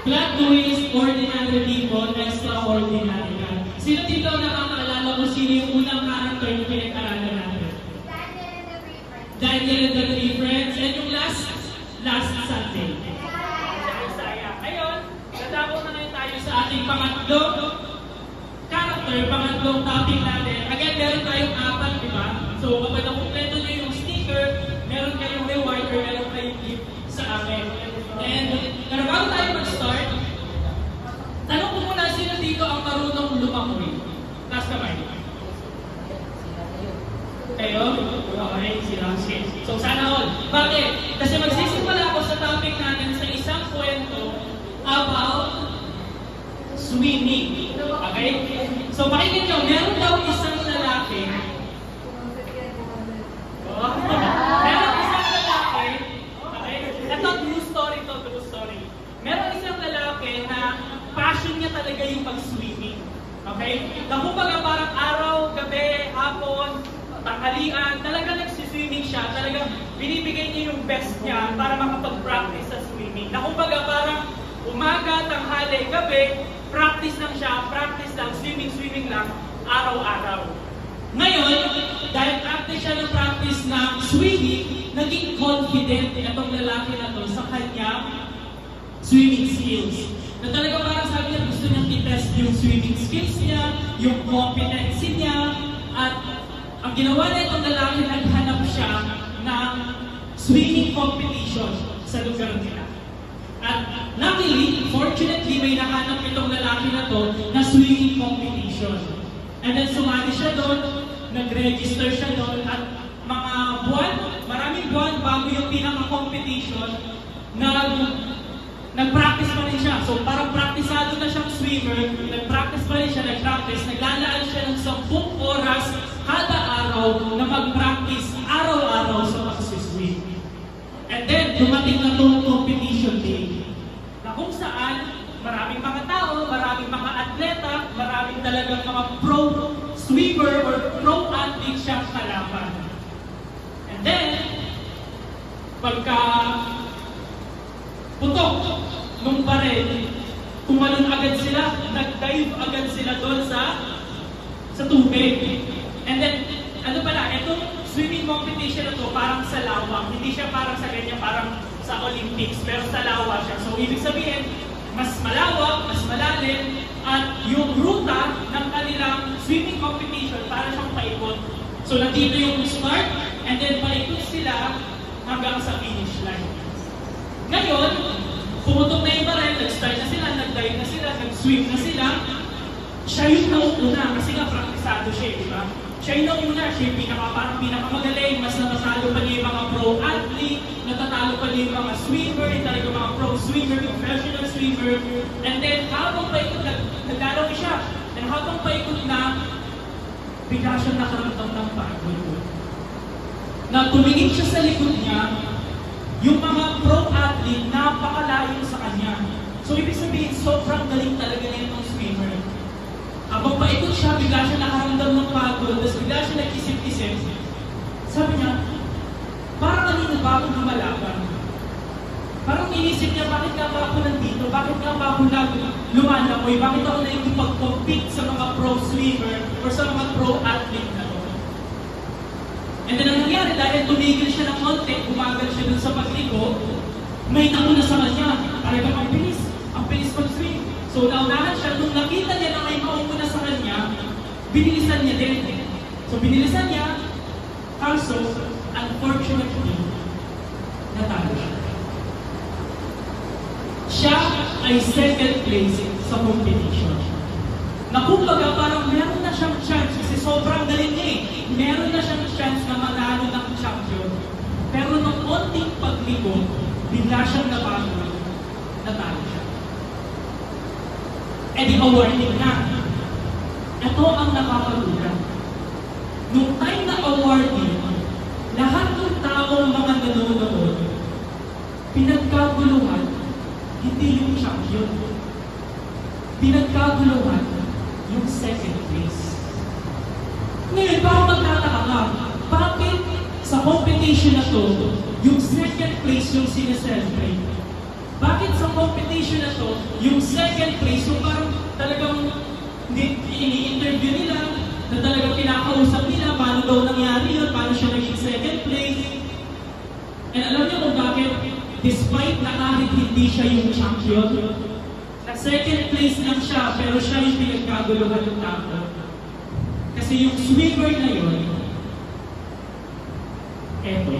Plot twist, ordinary people, extraordinary God. Sino dito ang nakakaalala kung sino yung unang character yung pinag-aralan natin? Daniel and the Three Friends. And yung last Sunday. Ngayon, dadako na ngayon tayo sa ating pangatlong character, pangatlong topic natin. Again, meron tayong apat, di ba? So, kapag nakumpleto nyo yung sticker, meron kayong reward or meron kayong gift sa akin. And, pero bago tayo mag-start, tanong ko muna sino dito ang marunong lumakoy? Taas kamay. Kayo? Okay, sila. So, sana all. Bakit? Kasi magsisimula ako sa topic natin sa isang kwento about swimming. Okay? So, pakinggan nyo, meron daw isang lalaki. Meron isang lalaki. Okay? Ito, true story. Meron isang lalaki na passion niya talaga yung pag-swimming. Okay? Na kumbaga parang araw, gabi, hapon, tanghalian, talaga nagsiswimming siya, talaga binibigay niya yung best niya para makapag-practice sa swimming. Na kumbaga parang umaga, tanghali, gabi, practice lang, swimming lang, araw-araw. Ngayon, dahil practice siya ng practice ng swimming, naging confident itong lalaki na to sa kanyang swimming skills. Na talaga parang sabi niya, gusto niyang i-test yung swimming skills niya, yung competency niya, at ang ginawa na itong lalaki, naghanap siya ng swimming competition sa lugar nila. At luckily, fortunately, may nahanap itong lalaki na to na swimming competition. And then sumali siya doon, nag-register siya doon, at maraming buwan bago yung pinaka-competition, nag-practice pa rin siya. So parang praktisado na siyang swimmer, nag-practice pa rin siya, naglalaan siya ng 10 oras kada araw na mag-practice araw-araw sa pag-swim. And then, dumating na itong competition day, na kung saan maraming mga tao, maraming mga atleta, maraming talagang mga pro swimmer or pro athlete siyang kalaban. And then, pagka putok nung baril, tumalon agad sila, nag-dive agad sila doon sa tubig. And then, itong swimming competition na to, parang sa lawa. Hindi siya parang sa ganyan, parang sa Olympics, pero sa lawa siya. So, ibig sabihin, mas malawak, mas malalim, at yung ruta ng kanilang swimming competition, para siyang paikot. So, nandito yung start, and then paikot sila hanggang sa finish line. Ngayon, pumutok na yung baril, nag-start na sila, nag-dive na sila, nag-swim na sila. Siya yung nauna, kasi nga praktisado siya, di ba? Siya yung nauna, siya yung pinakamagaling, mas natatalo pa niya yung mga pro athlete, natatalo pa niya yung mga swimmer, yung talaga mga pro swimmer, professional swimmer. And then, habang paikot, nagdalaw siya. And habang paikot na, bigla siya nakaramdam ng pagod. Na tumingin siya sa likod niya, yung mga pro athlete, napakalayo sa kanya. So, ibig sabihin, sobrang galing talaga na itong swimmer. Habang paikot siya, bigla siya nakaramdam ng pagod, tapos bigla siya nag-isip-isip. Sabi niya, parang kanina ba ako lumalaban? Parang inisip niya, bakit nga ba ako nandito? Bakit nga ba ako lumalamoy? Bakit ako nakikipag-compete sa mga pro swimmer or sa mga pro athlete na to? And then ang nangyari, dahil tumigil siya ng konti, umagal siya dun sa pagliko, may nauna sa kanya. Talagang ang bilis mag-swim. So naunahan siya, nung nakita niya na may mauna sa kanya, binilisan niya din. So binilisan niya, also, unfortunately, natalo siya. Siya ay second place sa competition. Na kumbaga parang meron na siyang chance, kasi sobrang galing niya eh. Meron na siyang chance na manalo ng champion. Pero nung konting pagliko, bigla siyang nabago, natalo siya. E di awarding na. Ito ang nakakagulat. Nung time na awarding, lahat ng taong mga nanonood, pinagkaguluhan, hindi yung champion. Pinagkaguluhan, yung second place. Ngayon, parang magtataka ka, bakit sa competition na to, yung second place yung sineselebrate? Bakit sa competition competition na to, yung second place, so parang talagang ini-interview nila, na talagang pinakausap nila, paano daw nangyari yun, paano siya naging second place. And alam niyo kung bakit, despite na kahit hindi siya yung champion, na second place lang siya, pero siya yung pinagkaguluhan ng tao. Kasi yung swimmer na yun, eto,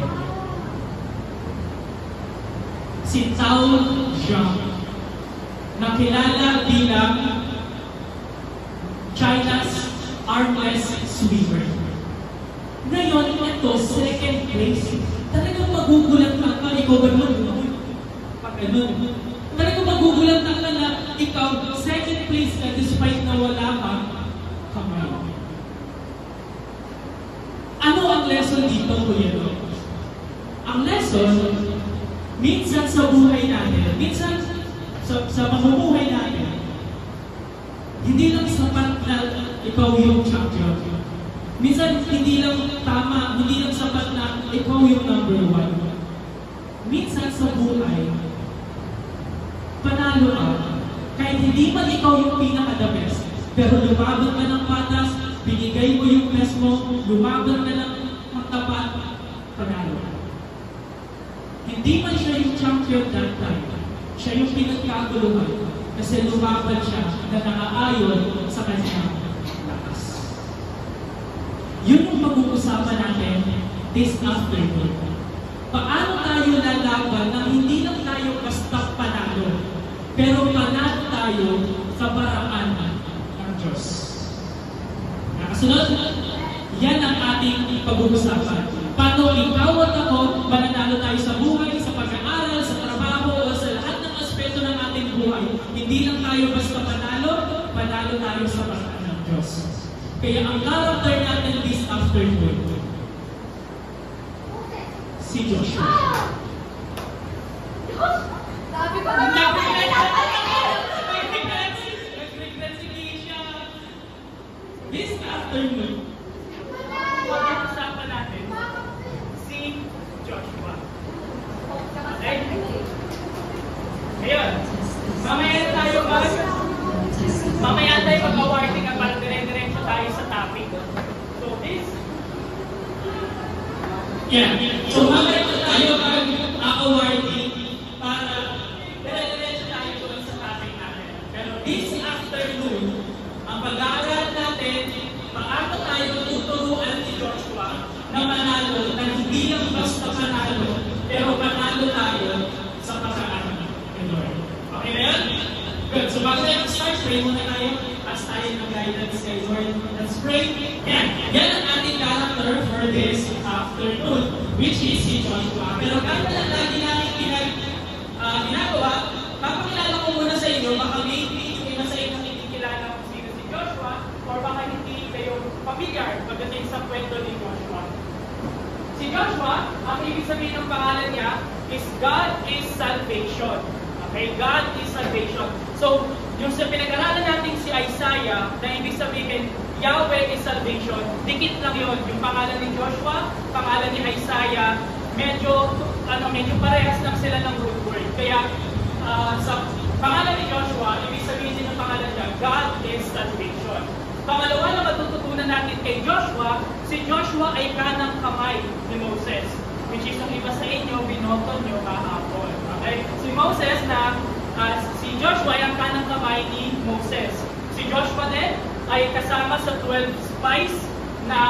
si Tao Zhang, na kilala bilang China's armless swimmer. Ngayon, ito, second place. Talagang magugulat ka ikaw ba nun? Pag ganun. Talagang magugulat ka na ikaw, second place ka despite na wala kang kamay. Ano ang lesson dito, Kuya Lord? Ang lesson, minsan sa buhay natin, minsan sa mamumuhay natin, hindi lang sapat na ikaw yung champion. Minsan hindi lang tama, hindi lang sapat na ikaw yung number one. Minsan sa buhay, panalo ka. Kahit hindi man ikaw yung pinaka-the best, pero lumaban ka ng patas, binigay mo yung best mo, lumaban ka ng magtapat, panalo ka. Hindi man siya yung champion that time, siya yung pinagkaguluhan kasi lumaban siya na nakaayon sa kanyang lakas. Yun yung pag-uusapan natin this afternoon. Paano tayo lalaban na hindi lang tayo basta panalo, pero panalo tayo sa paraan ng Diyos. Nakasunod? Yan ang ating pag-uusapan. Paano ikaw at ako mananalo tayo sa buhay, sa pag-aaral, sa trabaho, o sa lahat ng aspeto ng ating buhay. Hindi lang tayo basta panalo, panalo tayo sa paraan ng Diyos. Kaya ang character natin this afternoon, si Joshua. Sabi ko na nag-regret si Keisha. This afternoon, pag-usapan natin si Joshua. Okay? Ngayon, mamaya tayo mag-awarding at parang dire-diretso tayo sa topic. So this, so mamaya tayo mag-awarding para dire-diretso tayo doon sa topic natin. Pero this afternoon, ang pag-aaral natin, paano tayo tuturuan ni Joshua na manalo, na hindi lang basta panalo, pero panalo tayo sa paraan ni Lord. Okay na yan? Good. So bago tayo mag-start, pray muna tayo. Ask tayo ng guidance kay Lord. Let's pray. Yan ang ating character for this afternoon, which is si Joshua. Pero kahit na lagi natin ginagawa, papakilala ko muna sa inyo, baka maybe yung iba sa inyo hindi kilala kung sino si Joshua, or baka hindi kayo familiar pagdating sa kwento ni Joshua. Si Joshua, ang ibig sabihin ng pangalan niya is God is Salvation. Okay? God is Salvation. So, yung sa pinag-aralan natin si Isaiah, na ibig sabihin, Yahweh is Salvation, dikit lang yun. Yung pangalan ni Joshua, pangalan ni Isaiah, medyo parehas lang sila ng root word. Kaya, sa pangalan ni Joshua, ibig sabihin din ng pangalan niya, God is Salvation. Pangalawa na matututunan natin kay Joshua, si Joshua ay kanang kamay ni Moses, which is yung iba sa inyo, binoto nyo kahapon. Okay? Si Moses si Joshua ay ang kanang kamay ni Moses. Si Joshua din ay kasama sa 12 spies na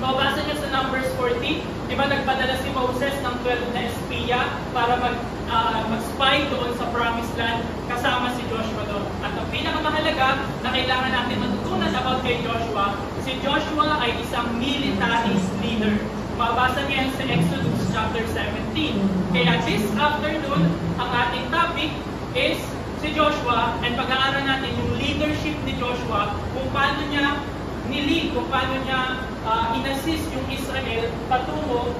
mabasa niyo sa Numbers 14. Diba nagpadala si Moses ng 12 na espiya para mag-spy doon sa Promised Land, kasama si Joshua doon. At ang pinakamahalaga na kailangan natin matutunan about kay Joshua, si Joshua ay isang military leader. Mabasa niya sa Exodus chapter 17. Kaya this afternoon, ang ating topic is si Joshua, and pag-aaral natin yung leadership ni Joshua, kung paano niya nilid, kung paano niya in-assist yung Israel patungo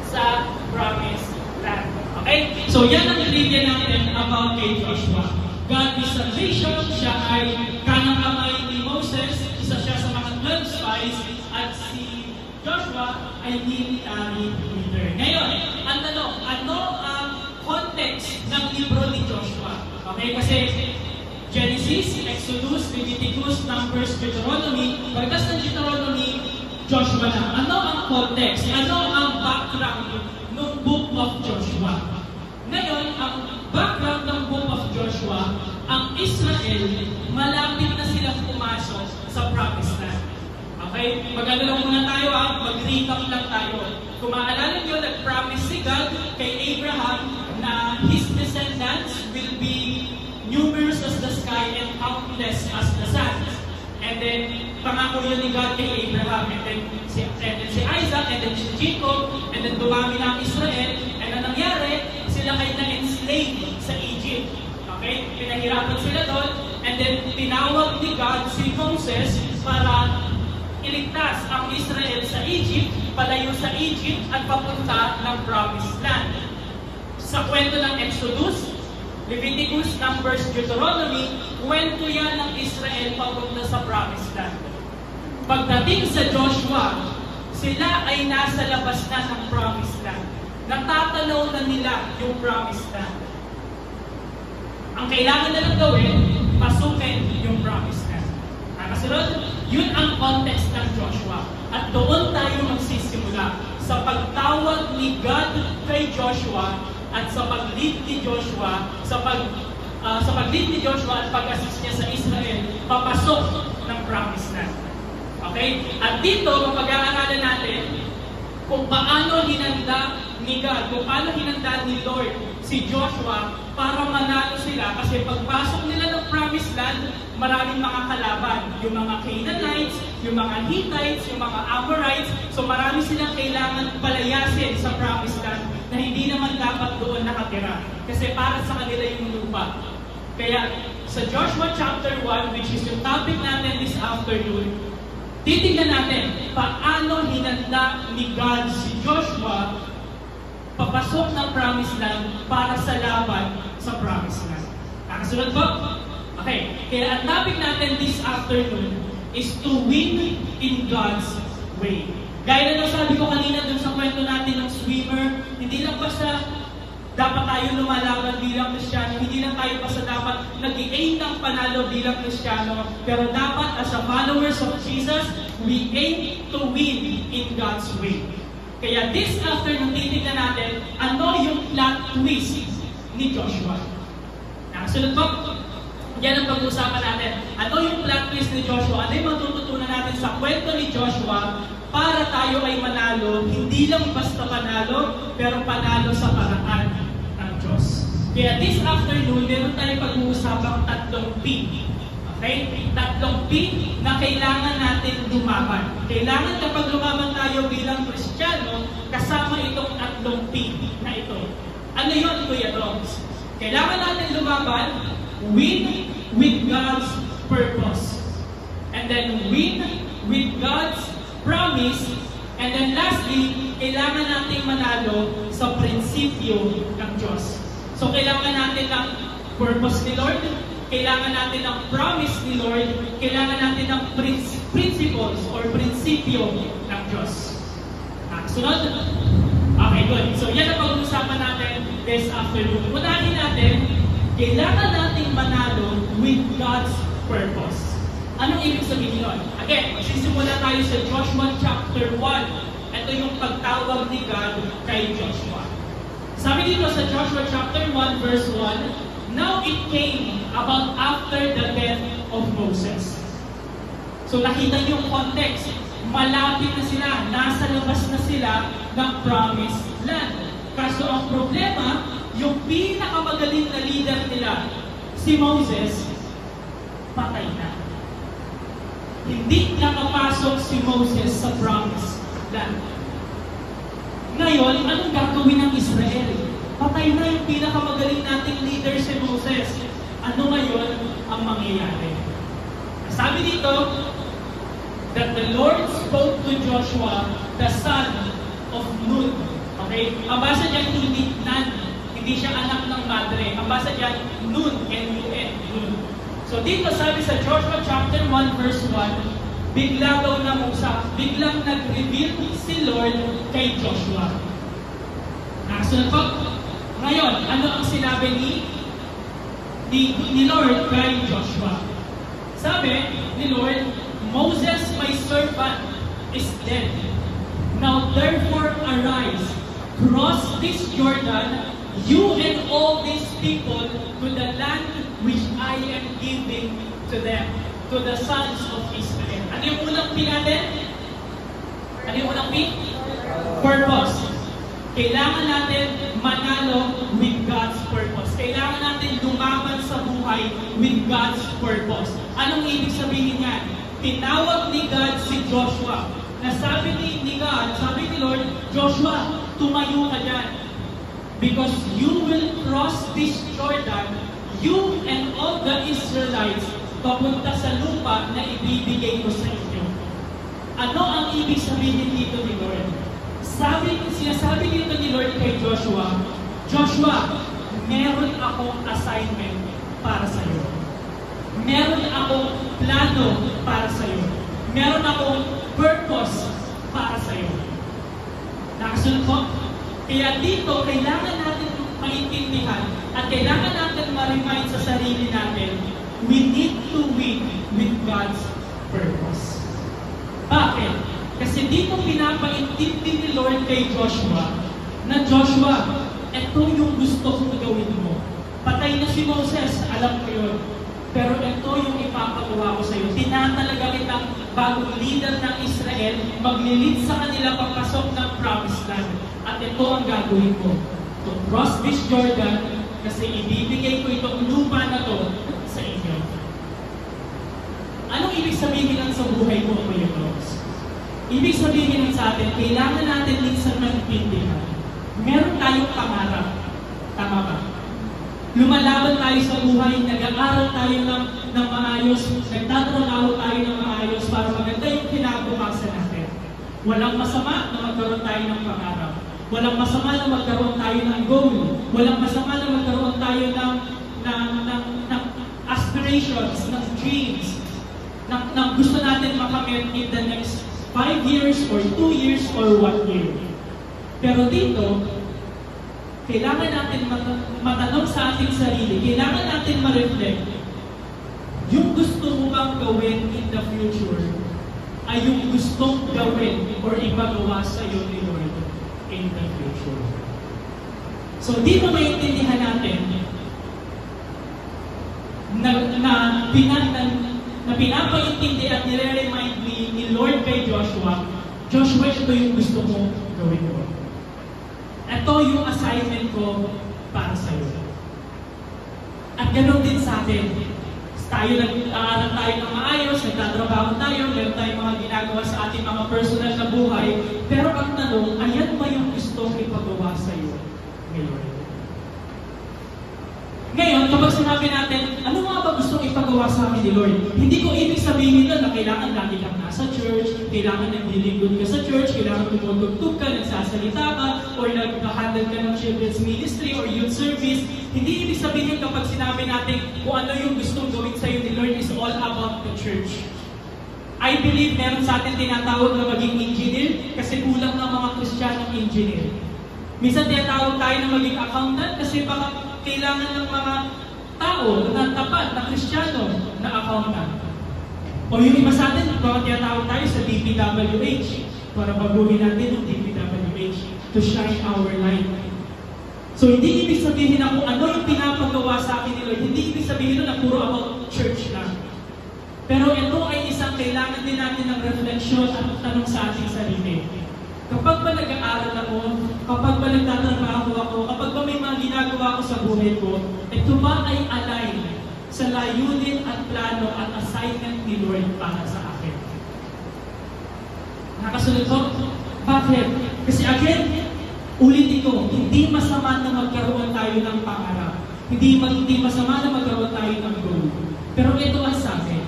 sa Promised Land. Okay? So yan ang trivia natin about kay Joshua. God is Salvation, siya ay kanang kamay ni Moses, isa siya sa mga 12 spies, at si Joshua ay military leader. Ngayon, ang tanong, ano ang context ng libro ni Joshua. Okay, kasi Genesis, Exodus, Leviticus, Numbers, Deuteronomy, pagkas ng Deuteronomy, Joshua na. Ano ang context? Ano ang background ng Book of Joshua? Ngayon, ang background ng Book of Joshua, ang Israel, malapit na silang pumasok sa Promised Land. Okay? Mag-ano lang muna tayo, mag-recap lang tayo. Kung maalala nyo, nag-promise si God kay Abraham na his descendants will be numerous as the sky and countless as the sands. And then, pangako yun ni God kay Abraham. And then si Isaac, and then si Jacob, and then dumami na ang Israel. And ang nangyari, sila kayo na-enslave sa Egypt. Okay? Pinahirapan sila doon. And then, tinawag ni God si Moses para iligtas ang Israel sa Egypt, palayo sa Egypt, at papunta ng Promised Land. Sa kwento ng Exodus, Leviticus, Numbers, Deuteronomy, kwento yan ng Israel papunta sa Promised Land. Pagdating sa Joshua, sila ay nasa labas na ng Promised Land. Natatanaw na nila yung Promised Land. Ang kailangan nilang gawin, pasukin yung Promised Land. Kasunod, yun ang context ng Joshua. At doon tayo magsisimula sa pagtawag ni God kay Joshua at sa pag-lead ni Joshua, sa pag-lead ni Joshua at pag-assist niya sa Israel, papasok ng Promised Land. Okay? At dito, mapag-aaralan natin kung paano hinanda ni God, kung paano hinanda ni Lord si Joshua para manalo sila. Kasi pagpasok nila ng Promised Land, maraming mga kalaban. Yung mga Canaanites, yung mga Hittites, yung mga Amorites. So marami silang kailangan palayasin sa Promised Land na hindi naman dapat doon nakatira. Kasi para sa kanila yung lupa. Kaya sa Joshua chapter 1, which is yung topic natin this afternoon, titignan natin paano hinanda ni God si Joshua papasok ng Promised Land para sa laban sa Promised Land. Nakasunod po? Okay, kaya ang topic natin this afternoon is to win in God's way. Gaya na sabi ko kanina dun sa kwento natin ng swimmer, hindi lang basta dapat tayo lumalaban bilang Kristiyano, hindi lang tayo basta dapat nag-i-aim ng panalo bilang Kristiyano, pero dapat as a followers of Jesus, we aim to win in God's way. Kaya this afternoon, titignan natin ano yung plot twist ni Joshua. Nakasunod po? Yan ang pag-uusapan natin. Ano yung plot twist ni Joshua? Ano yung matututunan natin sa kwento ni Joshua para tayo ay manalo, hindi lang basta panalo, pero panalo sa paraan ng Diyos. Kaya this afternoon, meron tayong pag-uusapang 3 P. Okay? 3 P na kailangan natin lumaban. Kailangan kapag lumaban tayo bilang Kristiyano, kasama itong 3 P na ito. Ano yun, Kuya Dogs? Kailangan natin lumaban, win with God's purpose. And then win with God's promise. And then lastly, kailangan natin manalo sa prinsipyo ng Diyos. So kailangan natin ng purpose ni Lord, kailangan natin ng promise ni Lord, kailangan natin ng principles or prinsipyo ng Diyos. Sunod? Okay, good. So yan ang pag-uusapan natin this afternoon. Unahin natin, kailangan nating manalo with God's purpose. Anong ibig sabihin yun? Again, magsisimula tayo sa Joshua chapter 1. Ito yung pagtawag ni God kay Joshua. Sabi dito sa Joshua chapter 1 verse 1, now it came about after the death of Moses. So nakita niyo yung context. Malapit na sila, nasa labas na sila ng Promised Land. Kaso ang problema, yung pinakamagaling na leader nila, si Moses, patay na. Hindi nakapasok si Moses sa Promised Land. Ngayon, anong gagawin ng Israel? Patay na yung pinakamagaling nating leader si Moses. Ano ngayon ang mangyayari? Sabi dito, that the Lord spoke to Joshua, the son of Nun. Okay? Ang basa dyan, hindi Nan. Hindi siya anak ng madre. Ang basa dyan, Nun, N-U-N, Nun. So dito sabi sa Joshua chapter 1 verse 1, bigla daw namusap, biglang nag-reveal si Lord kay Joshua. Nakasunod po? Ngayon, ano ang sinabi ni Lord kay Joshua? Sabi ni Lord, Moses, my servant, is dead. Now therefore arise, cross this Jordan, you and all these people, to the land which I am giving to them, to the sons of Israel. Ano yung unang P natin? Ano yung unang P? Purpose. Kailangan natin manalo with God's purpose. Kailangan natin lumaban sa buhay with God's purpose. Anong ibig sabihin niyan? Tinawag ni God si Joshua. Nasabi ni God, sabi ni Lord, Joshua, tumayo ka dyan. Because you will cross this Jordan, you and all the Israelites, papunta sa lupa na ibibigay ko sa inyo. Ano ang ibig sabihin dito ni Lord? Sinasabi dito ni Lord kay Joshua, Joshua, meron akong assignment para sa iyo. Meron akong plano para sa iyo. Meron akong purpose para sa iyo. Nakasunod po? Kaya dito, kailangan natin maintindihan at kailangan natin ma-remind sa sarili natin, we need to win with God's purpose. Bakit? Kasi dito pinapaintindi ni Lord kay Joshua na Joshua, ito yung gusto kong gawin mo. Patay na si Moses, alam ko yun. Pero ito yung ipapagawa ko sa iyo. Tinatalaga kitang bagong leader ng Israel, maglilid sa kanila papasok ng promised land. At ito ang gagawin ko. To cross this Jordan, kasi ibibigay ko itong lupa na to sa inyo. Anong ibig sabihin lang sa buhay ko, Kuya Bros? Ibig sabihin lang sa atin, kailangan natin minsan maintindihan. Meron tayong pangarap. Tama ba? Lumalaban tayo sa buhay, nag-aaral tayo ng maayos, nagtatrabaho tayo ng maayos para maganda yung kinabukasan natin. Walang masama na magkaroon tayo ng pangarap. Walang masama na magkaroon tayo ng goal. Walang masama na magkaroon tayo ng aspirations, ng dreams, ng gusto natin makamit in the next 5 years or 2 years or 1 year. Pero dito, kailangan natin matanong sa ating sarili, kailangan natin ma-reflect, yung gusto mo bang gawin in the future ay yung gustong gawin or ipagawa sa iyo ni Lord in the future. So dito maintindihan natin na pinapaintindi at nire-remind ni Lord kay Joshua, Joshua, ito yung gusto mo gawin mo. Ito yung assignment ko para sa iyo. At ganoon din sa atin. Tayo nag-aaral tayo ng maayos, nagtatrabaho tayo, meron tayong mga ginagawa sa ating mga personal na buhay. Pero ang tanong, ayan ba yung gustong ipagawa sa iyo ni Lord? Ngayon, kapag sinabi natin, ano nga ba gustong ipagawa sa amin ni Lord? Hindi ko ibig sabihin na kailangan lagi kang nasa church, kailangan naglilingkod ka sa church, kailangan tumutugtog ka, nagsasalita ka, or nag-handle ka ng children's ministry or youth service. Hindi ibig sabihin kapag sinabi natin kung ano yung gustong gawin sa iyo ni Lord is all about the church. I believe meron sa atin tinatawag na maging engineer kasi kulang ng mga Kristiyanong engineer. Minsan tinatawag tayo na maging accountant kasi baka kailangan ng mga tao na tapat, na Kristiyano, na accountant. O yung iba sa atin, baka tinatawag tayo sa DPWH para baguhin natin yung DPWH to shine our light. So hindi ibig sabihin na kung ano yung pinapagawa sa akin ni Lord, hindi ibig sabihin na puro about church lang. Pero ito ay isang kailangan din natin ng refleksyon at tanong sa ating sarili. Kapag ba nag-aaral ako, kapag ba nagtatrabaho ako, kapag ba may mga ginagawa ko sa buhay ko, ito ba ay align sa layunin at plano at assignment ni Lord para sa akin? Nakasunod ko? Bakit? Kasi again, ulitin ko, hindi masama na magkaroon tayo ng pangarap. Hindi masama na magkaroon tayo ng goal. Pero ito ang sabi,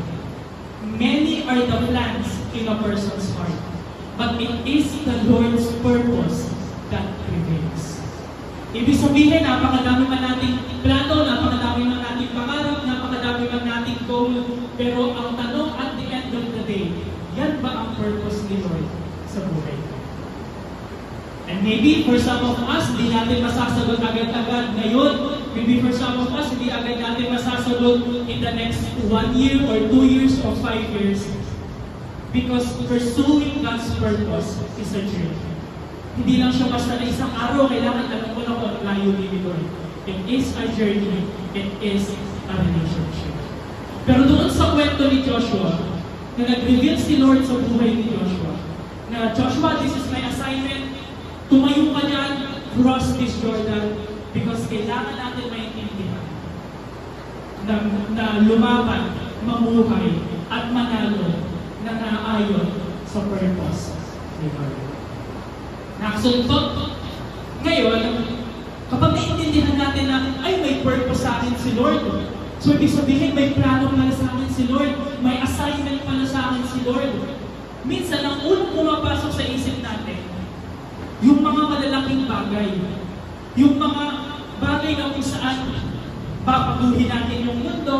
many are the plans in a person's heart, but it is the Lord's purpose that prevails. Ibig sabihin, napakadami man nating plano, napakadami man nating pangarap, napakadami man nating goal, pero ang tanong at the end of the day, yan ba ang purpose ni Lord sa buhay ko? And maybe for some of us, di natin masasagot agad-agad some of us, hindi agad natin masasagot in the next 1 year or 2 years or 5 years. Because pursuing God's purpose is a journey. Hindi lang siya basta na isang araw, kailangan alam ko na kung ano layunin ni Lord. It is a journey. It is a relationship. Pero doon sa kwento ni Joshua, na nag-reveal si Lord sa buhay ni Joshua, na Joshua, this is my assignment, tumayo ka dyan, cross this Jordan, because kailangan natin maintindihan na lumaban, mamuhay, at manalo na naayon sa purpose ni Lord. Nakasuntot. Ngayon, kapag naiintindihan natin na, ay, may purpose sa akin si Lord. So, ibig sabihin, may plano pala sa akin si Lord. May assignment pala sa akin si Lord. Minsan, ang unang pumapasok sa isip natin, yung mga malalaking bagay. Yung mga bagay na kung saan papaguhin natin yung mundo.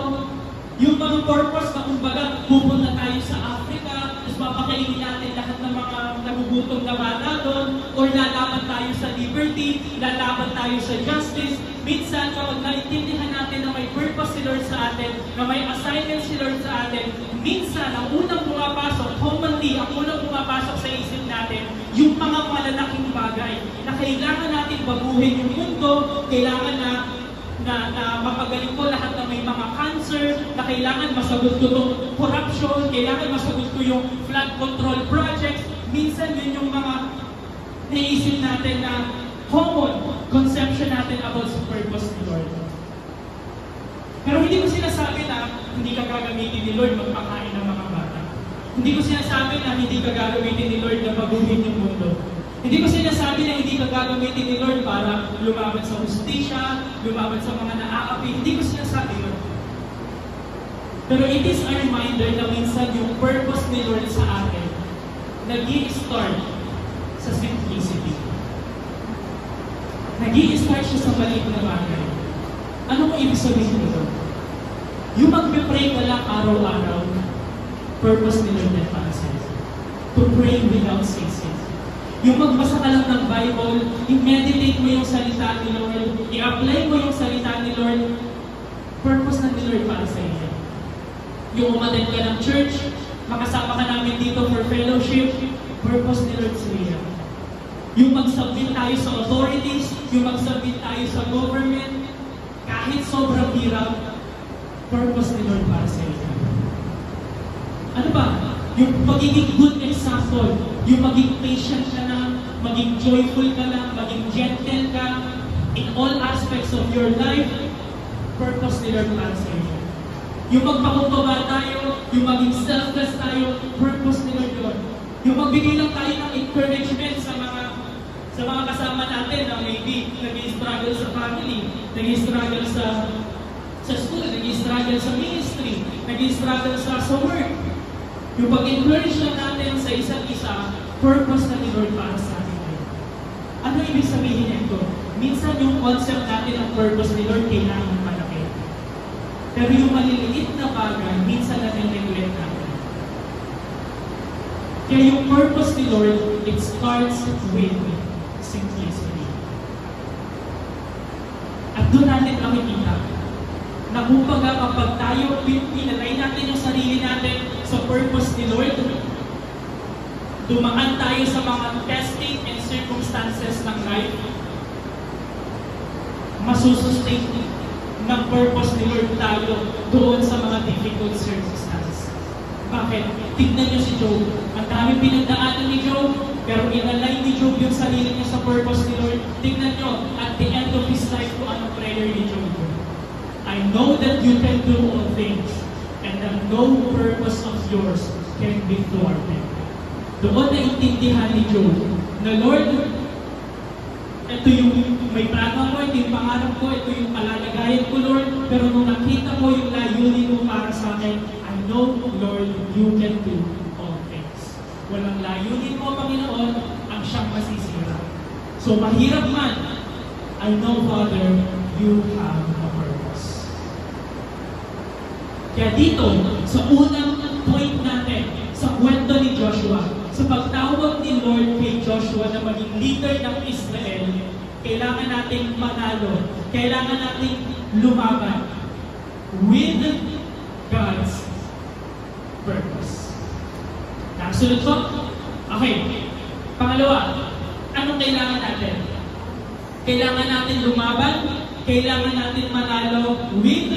Yung mga purpose na kumbaga, pupunta tayo sa Africa, tapos papakainin natin lahat ng mga nagugutom na bata doon, or lalaban tayo sa liberty, lalaban tayo sa justice. Minsan, kapag naintindihan natin na may purpose si Lord sa atin, na may assignment si Lord sa atin, minsan, ang unang pumapasok, commonly, ang unang pumapasok sa isip natin, yung mga malalaking bagay, na kailangan natin baguhin yung mundo, kailangan na mapagaling ko lahat na may mga cancer, na kailangan masagot ko itong corruption, kailangan masagot ko yung flood control projects. Minsan yun yung mga naisip natin na common conception natin about the purpose ni Lord. Pero hindi ko sinasabi na hindi ka gagamitin ni Lord magpakain ng mga bata. Hindi ko sinasabi na hindi ka gagamitin ni Lord na baguhin yung mundo. Hindi ko sinasabi na hindi ka gagamitin ni Lord para lumaban sa hustisya, lumaban sa mga naaapi. Hindi ko sinasabi yun. Pero it is a reminder na minsan yung purpose ni Lord sa atin, nag-i-start sa simplicity. Nag-i-start siya sa maliit na bagay. Ano mo ibig sabihin nito? Yung mag-pray ka lang araw-araw, purpose ni Lord na para sa'yo. To pray without ceasing. Yung magbasa ka lang ng Bible, i-meditate mo yung salita ni Lord, i-apply mo yung salita ni Lord, purpose na ni Lord para sa iyo. Yung umattend ka ng church, makasama ka namin dito for fellowship, purpose ni Lord sa iyo. Yung mag-submit tayo sa authorities, yung mag-submit tayo sa government, kahit sobrang hirap, purpose ni Lord para sa iyo. Ano ba? Yung magiging good example, yung maging patient ka lang, maging joyful ka lang, maging gentle ka, in all aspects of your life, purpose ni Lord para sa iyo. Yung magpakumbaba tayo, yung maging selfless tayo, purpose ni Lord yun. Yung magbigay lang tayo ng encouragement sa mga kasama natin na maybe nag-i-struggle sa family, nag-i-struggle sa school, nag-i-struggle sa ministry, nag-i-struggle sa work. Yung pag-encourage lang natin sa isa't isa, purpose na ni Lord para sa atin. Ano ibig sabihin nito? Minsan yung concept natin ng purpose ni Lord kailangan malaki. Pero yung maliliit na bagay, minsan natin neglect natin. Kaya yung purpose ni Lord, it starts with simplicity. At doon natin makikita na kumbaga kapag tayo pinalay natin yung sarili natin sa purpose ni Lord, dumaan tayo sa mga testing and circumstances ng life, masusustain ng purpose ni Lord tayo doon sa mga difficult circumstances. Bakit? Tignan niyo si Job. Ang dami pinagdaanan ni Job, pero inalign ni Job yung sarili niya sa purpose ni Lord. Tignan niyo, at the end of his life, kung anong prayer ni Job. I know that you can do all things, and that no purpose of yours can be thwarted. Doon naiintindihan ni Job na Lord, ito yung may plano ko, ito yung pangarap ko, ito yung palalagayan ko, Lord, pero nung nakita ko yung layunin mo para sa akin, I know, Lord, you can do all things. Walang layunin mo, Panginoon, ang siyang masisira. So mahirap man, I know, Father, you have a purpose. Kaya dito, sa unang point natin, sa kwento ni Joshua, sa pagtawag ni Lord kay Joshua na maging leader ng Israel, kailangan nating manalo. Kailangan nating lumaban with God's purpose. Nakasunod po? Okay. Pangalawa, anong kailangan natin? Kailangan natin lumaban, kailangan natin manalo with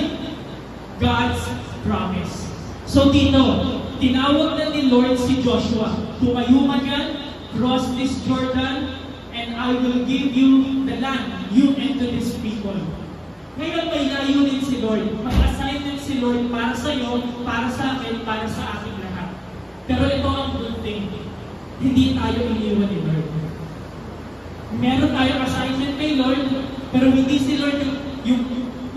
God's promise. So dito, tinawag na ni Lord si Joshua, tumayo ka dyan, cross this Jordan, and I will give you the land, you and to this people. Ngayon may layunin si Lord, may assignment si Lord para sa iyo, para sa akin, para sa ating lahat. Pero ito ang good thing, hindi tayo iniwan ni Lord. Meron tayong assignment kay Lord, pero hindi si Lord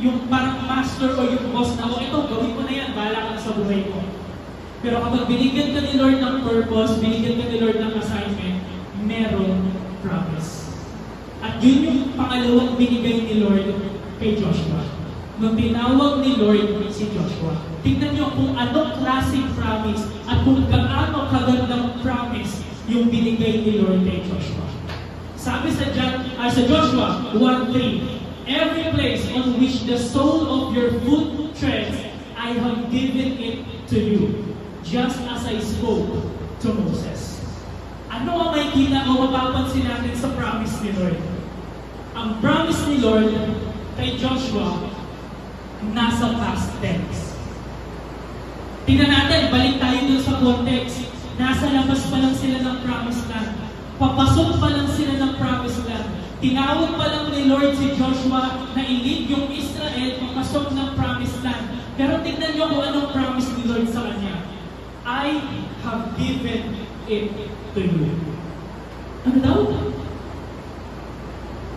yung parang master o yung boss na, ito, gawin ko na yan, bahala ka na sa buhay ko. Pero kapag binigyan ka ni Lord ng purpose, binigyan ka ni Lord ng assignment, meron promise. At yun yung pangalawang binigay ni Lord kay Joshua. Nung tinawag ni Lord si Joshua, tingnan nyo kung anong klaseng promise at kung gaano kagandang promise yung binigay ni Lord kay Joshua. Sabi sa Joshua 1:3, every place on which the sole of your foot treads, I have given it to you, just as I spoke to Moses. Ano ang makikita o mapapansin natin sa promise ni Lord? Ang promise ni Lord kay Joshua, nasa past tense. Tingnan natin, balik tayo dun sa context. Nasa labas pa lang sila ng promised land. Papasok pa lang sila ng promised land. Tinawag pa lang ni Lord si Joshua na i-lead yung Israel papasok ng promised land. Pero tingnan nyo kung anong promise ni Lord sa kanya. I have given it to you. Ano daw?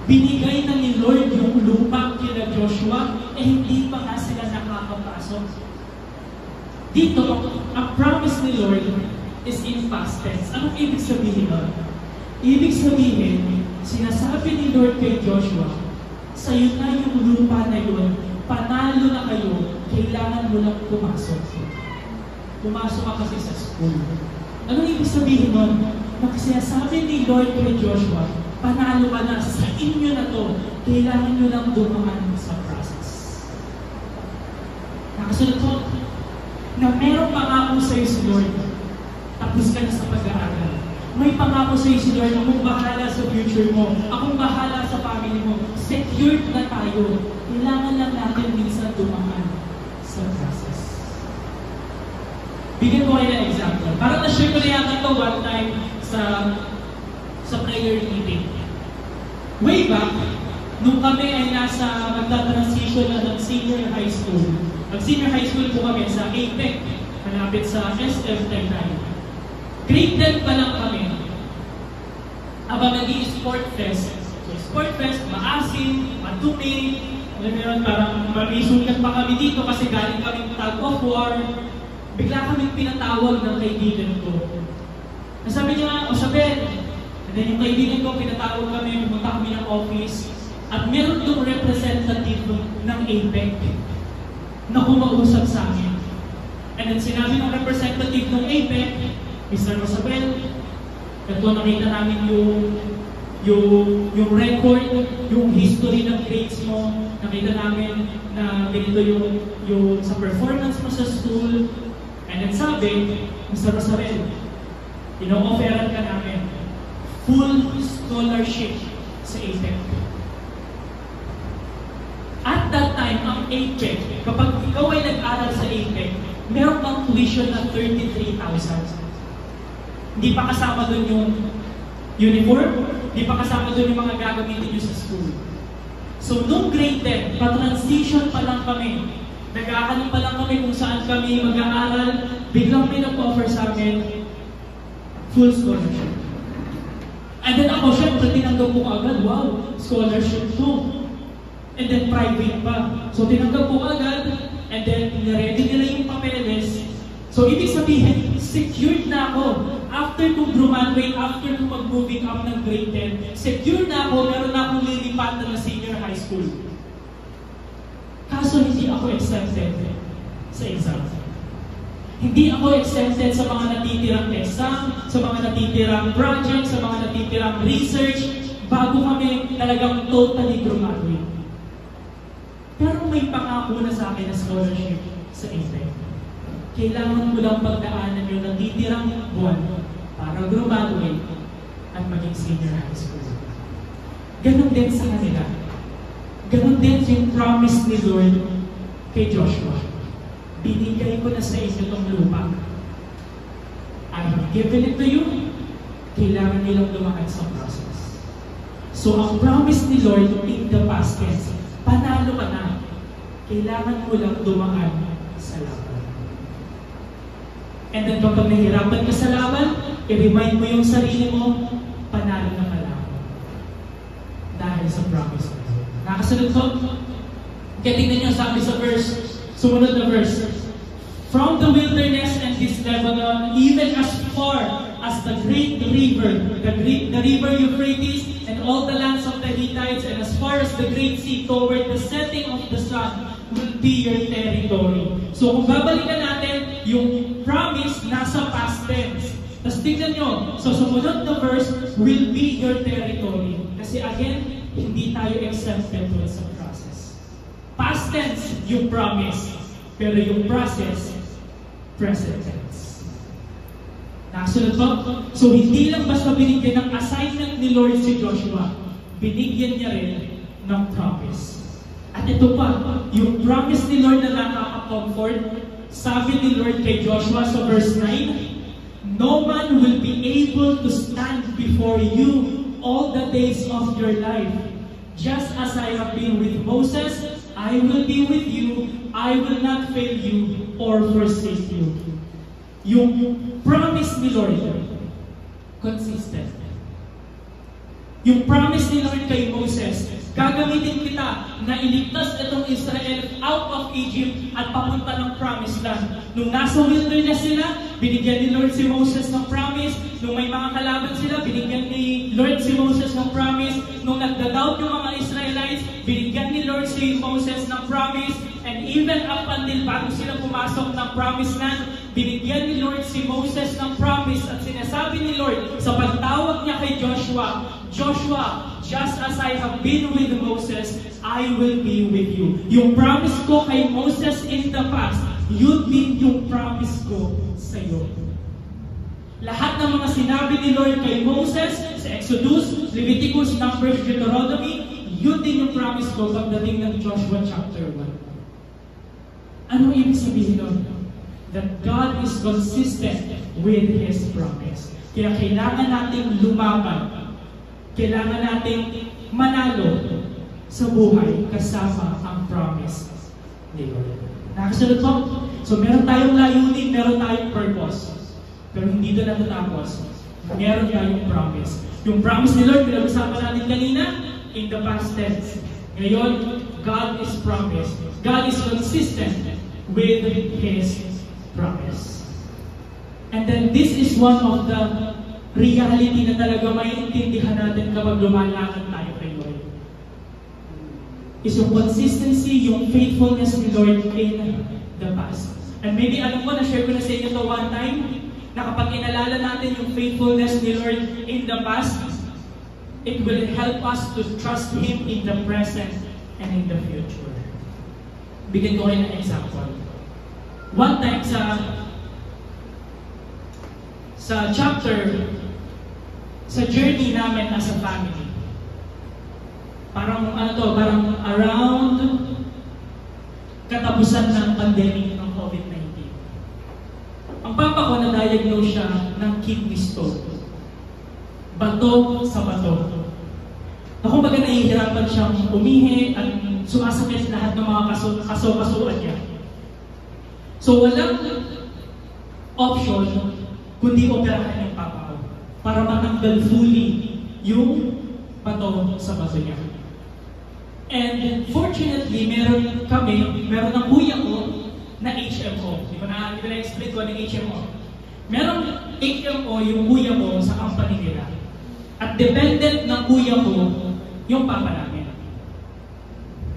Binigay na ni Lord yung lupa kila Joshua, hindi pa nga sila nakakapasok. Dito, ang promise ni Lord is in past tense. Anong ibig sabihin nun? Ibig sabihin, sinasabi ni Lord kay Joshua, sa'yo na yung lupa na yun, panalo na kayo, kailangan mo lang pumasok. Pumasok ka kasi sa school. Anong ibig sabihin nun? Sinasabi ni Lord kay Joshua, panalo ka na, sa inyo na to, kailangan nyo lang dumaan sa process. Nakasunod po, na merong pangako sa'yo si Lord, tapos ka na sa pag-aaral. May pangako sa'yo si Lord, akong bahala sa future mo, akong bahala sa family mo, secured na tayo. Kailangan lang natin minsan dumaan sa process. Bigyan ko kayo ng example. Parang na-share ko na yata ito one time sa prayer meeting. Way back, nung kami ay nasa magta-transition na ng senior high school. Mag-senior high school po kami sa APEC, malapit sa SF Taytay. Grade 10 pa lang kami. Aba nag-i-sport fest. So, sport fest, maasim, madumi. Alam mo yun, parang marisulat pa kami dito kasi galing kami tag of war. Bigla kaming pinatawag ng kaibigan ko. Nasabi niya, Sabel. And then yung kaibigan ko, pinatawag kami, pumunta kami ng office. At meron yung representative ng APEC na kumausap sa amin. And then sinabi ng representative ng APEC, Mr. Rosabel, ito nakita namin yung record, yung history ng grades mo, nakita namin na ganito yung sa performance mo sa school. And then sabi, Mr. Rosabel, ino-offeran ka namin full scholarship sa APEC. At that time, ang APEC, kapag ikaw ay nag-aral sa APEC, meron kang tuition na 33,000. Hindi pa kasama doon yung uniform, hindi pa kasama doon yung mga gagamitin nyo sa school. So, nung grade 10, pa-transition pa lang kami. Nag-aaral pa lang kami kung saan kami mag-aaral, biglang may nag-offer sa amin full scholarship. And then ako, syempre, tinanggap ko agad, wow, scholarship to. And then private pa. So, tinanggap ko agad, and then niready nila yung papeles. So, ibig sabihin, secured na ako. After kong graduate, after kong mag-moving up ng grade 10, secured na ako, meron na akong lilipatan na senior high school. Kaso, hindi ako exempted sa exam. Hindi ako exempted sa mga natitirang exam, sa mga natitirang project, sa mga natitirang research, bago kami talagang totally graduate. Pero may pangako na sa akin na scholarship sa Intec. Kailangan mo lang pagdaanan yung natitirang buwan para graduate at maging senior high school. Ganon din sa kanila. Ganon din yung promise ni Lord kay Joshua. Binigay ko na sa inyo itong lupa. I have given it to you. Kailangan nilang lumakan sa process. So ang promise ni Lord in the past tense, panalo ka na. Kailangan mo lang dumaan sa laban. And then kapag nahirapan ka sa laban, i-remind mo yung sarili mo, panalo na ka lang. Dahil sa promise mo. Nakasunod ko? Kaya tingnan nyo, sabi sa verse, sumunod na verse. From the wilderness and this Lebanon, even as far as the great river, the river Euphrates, and all the lands of the Hittites, and as far as the great sea toward the setting of the sun, will be your territory. So kung babalikan natin, yung promise nasa past tense. Tapos tingnan nyo, so sumunod na verse, will be your territory. Kasi again, hindi tayo exempted sa process. Past tense, yung promise. Pero yung process, present tense. Nakasunod po? So hindi lang basta binigyan ng assignment ni Lord si Joshua, binigyan niya rin ng promise. At ito pa, yung promise ni Lord na nakaka-comfort, sabi ni Lord kay Joshua sa verse 9, no man will be able to stand before you all the days of your life. Just as I have been with Moses, I will be with you. I will not fail you or forsake you. Yung promise ni Lord, consistent. Yung promise ni Lord kay Moses, gagamitin kita na iligtas itong Israel out of Egypt at papunta ng promised land. Nung nasa wilderness sila, binigyan ni Lord si Moses ng promise. Nung may mga kalaban sila, binigyan ni Lord si Moses ng promise. Nung nagda-doubt yung mga Israelites, binigyan ni Lord si Moses ng promise. And even up until bago sila pumasok ng promised land, binigyan ni Lord si Moses ng promise. At sinasabi ni Lord sa pagtawag niya kay Joshua, Joshua, just as I have been with Moses, I will be with you. Yung promise ko kay Moses in the past, yun din yung promise ko sa iyo. Lahat ng mga sinabi ni Lord kay Moses sa Exodus, Leviticus, Numbers, Deuteronomy, yun din yung promise ko pagdating ng Joshua chapter 1. Ano ibig sabihin nun? That God is consistent with His promise. Kaya kailangan nating lumaban. Kailangan nating manalo sa buhay kasama ang promise ni Lord. Nakasunod po? So meron tayong layunin, meron tayong purpose. Pero hindi doon natatapos. Meron tayong promise. Yung promise ni Lord, pinag-usapan natin kanina, in the past tense. Ngayon, God is promised. God is consistent with His promise. And then this is one of the reality na talaga maiintindihan natin kapag lumalakad tayo kay Lord. Is yung consistency, yung faithfulness ni Lord in the past. And maybe alam ko, na-share ko na sa inyo to one time, na kapag inalala natin yung faithfulness ni Lord in the past, it will help us to trust Him in the present and in the future. Bigyan ko kayo ng example. One time sa journey namin as a family, parang around katapusan ng pandemic ng COVID-19. Ang papa ko na-diagnose siya ng kidney stone. Bato sa bato. Na kumbaga nahihirapan siyang umihi at sumasakit lahat ng mga kaso-kasuan niya. So walang option kundi operahan yung papa ko para matanggal fully yung bato sa bato niya. And fortunately, meron ng kuya ko na HMO. Di ba na-explain ko ng HMO? Meron HMO yung kuya ko sa company nila. At dependent ng kuya ko yung papa namin.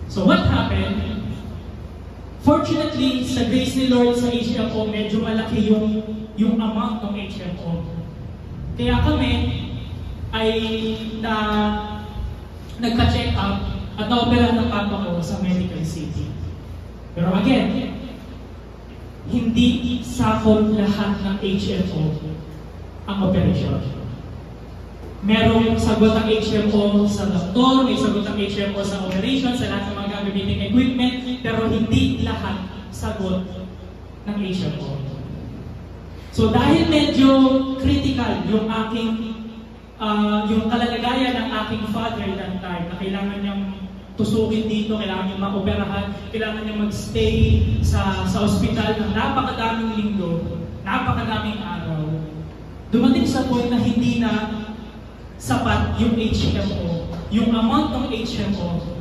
So what happened? Fortunately, sa grace ni Lord sa HMO, medyo malaki yung amount ng HMO. Kaya kami ay nagpa-check up at naoperahan ng papa ko sa Medical City. Pero again, hindi sakop lahat ng HMO ang operasyon. Merong sagot ang HMO sa doktor, may sagot ang HMO sa operation, sa lahat ng mga gagamiting equipment, pero hindi lahat sagot ng HMO. So dahil medyo critical yung yung kalalagayan ng aking father that time, na kailangan niyang tusukin dito, kailangan niyang maoperahan, kailangan niyang magstay sa ospital ng napakadaming linggo, napakadaming araw, dumating sa point na hindi na sapat yung HMO, yung amount ng HMO,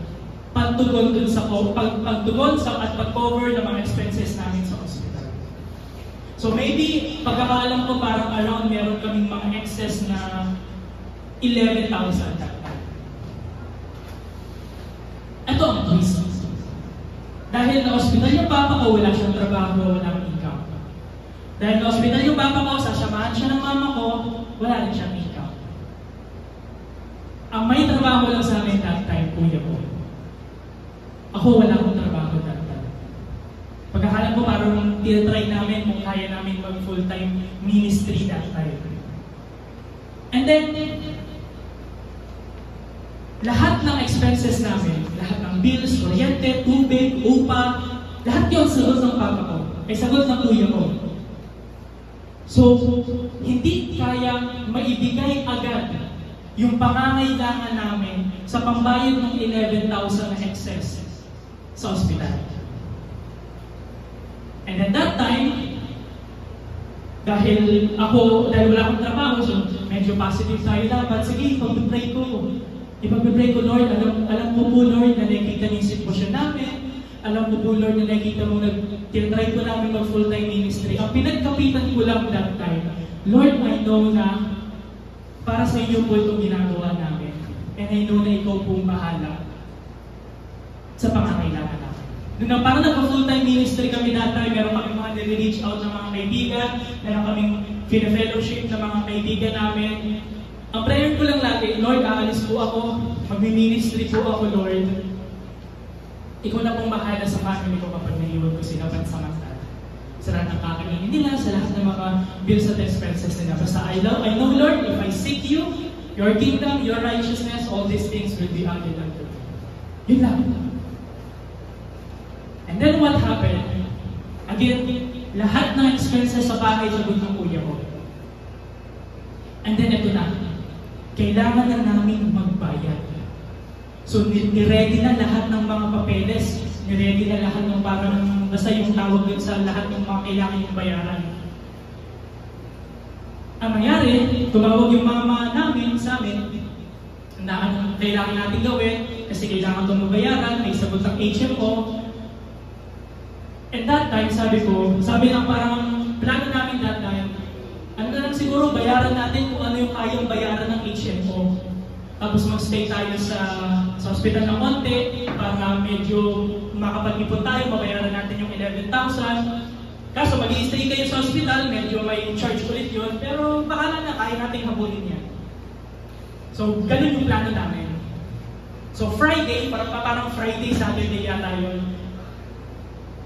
pagtugon dun sa pagtugon sa at pag-cover ng mga expenses namin sa ospital. So maybe, pagkakaalam ko parang around meron kaming mga excess na 11,000 that time. Ito ang twist. Dahil na ospital yung papa ko, wala siyang trabaho, walang income. Dahil na ospital yung papa ko, sasamahan siya ng mama ko, wala rin siyang income. Ang may trabaho lang sa amin that time, kuya ko. Ako wala akong trabaho that time. Pagkakalam ko parang tinatry namin kung kaya namin mag full-time ministry that time. And then, lahat ng expenses namin, lahat ng bills, kuryente, tubig, upa, lahat yun sagot ng papa ko, ay sagot ng kuya ko. So, hindi kaya maibigay agad yung pangangailangan namin sa pambayad ng 11,000 na excess sa ospital. And at that time, dahil wala akong trabaho, so medyo positive tayo dapat, sige, ipag-pray ko. Ipag-pray ko, Lord, alam mo po, Lord, na nakikita niyo yung sitwasyon namin. Alam mo po, Lord, na nakikita mo, tinatry ko namin mag full-time ministry. Ang pinagkapitan ko lang that time, Lord, I know na para sa iyo po itong ginagawa namin. And I know na ikaw po bahala sa pangangailangan namin. Nung parang nagpa-full-time ministry kami that time, meron kami mga nire-reach out ng mga kaibigan, meron kaming fellowship ng mga kaibigan namin. Ang prayer ko lang lagi, Lord, aalis po ako, mag-ministry po ako, Lord. Ikaw na pong bahala sa family ko kapag naiwan ko sila pansamantala. Sa lahat ng kakainin nila, sa lahat ng mga bills at expenses nila. Basta I know, Lord, if I seek you, your kingdom, your righteousness, all these things will be added unto me. Yun lang. And then what happened? Again, lahat ng expenses sa bahay sagot ng kuya ko. And then ito na. Kailangan na namin magbayad. So, niready na lahat ng mga papeles, niready na lahat ng parang basta yung tawag dun sa lahat ng mga kailangan yung bayaran. Ang nangyari, tumawag yung mama namin sa amin na anong kailangan natin gawin kasi kailangan itong mabayaran, may sagot ng HMO. And that time, sabi lang parang plano namin that time, ano na lang siguro, bayaran natin kung ano yung kayang bayaran ng HMO. Tapos mag-stay tayo sa hospital ng konti para medyo makapag-ipon tayo, mabayaran natin yung 11,000. Kaso mag-i-stay kayo sa hospital, medyo may charge ulit yun, pero bahala na, kaya natin habulin yan. So, ganun yung plano namin. So, Friday, parang Friday, Saturday yata yun.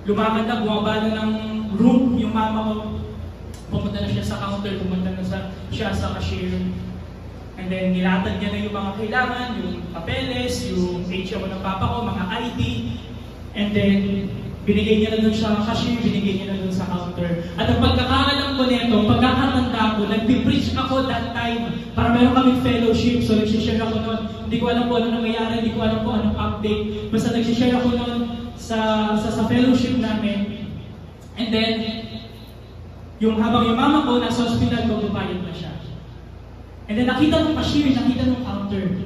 Lumaman na, bumaba na ng room yung mama ko. Pumunta na siya sa counter, pumunta na siya sa cashier. And then, nilatag niya na yung mga kailangan, yung papeles, yung HMO ng papa ko, mga ID. And then, binigay niya na dun sa cashier, binigay niya na dun sa counter. At ang pagkakaalam ko nito, pagkakatanda ko, nag-preach ako that time para meron kaming fellowship. So, nagsishare ako nun. Hindi ko alam kung ano nangyayari, hindi ko alam kung anong update. Basta nagsishare ako nun sa fellowship namin. And then, habang yung mama ko nasa hospital, magbabayad na siya. And then nakita ng cashier, nakita ng counter.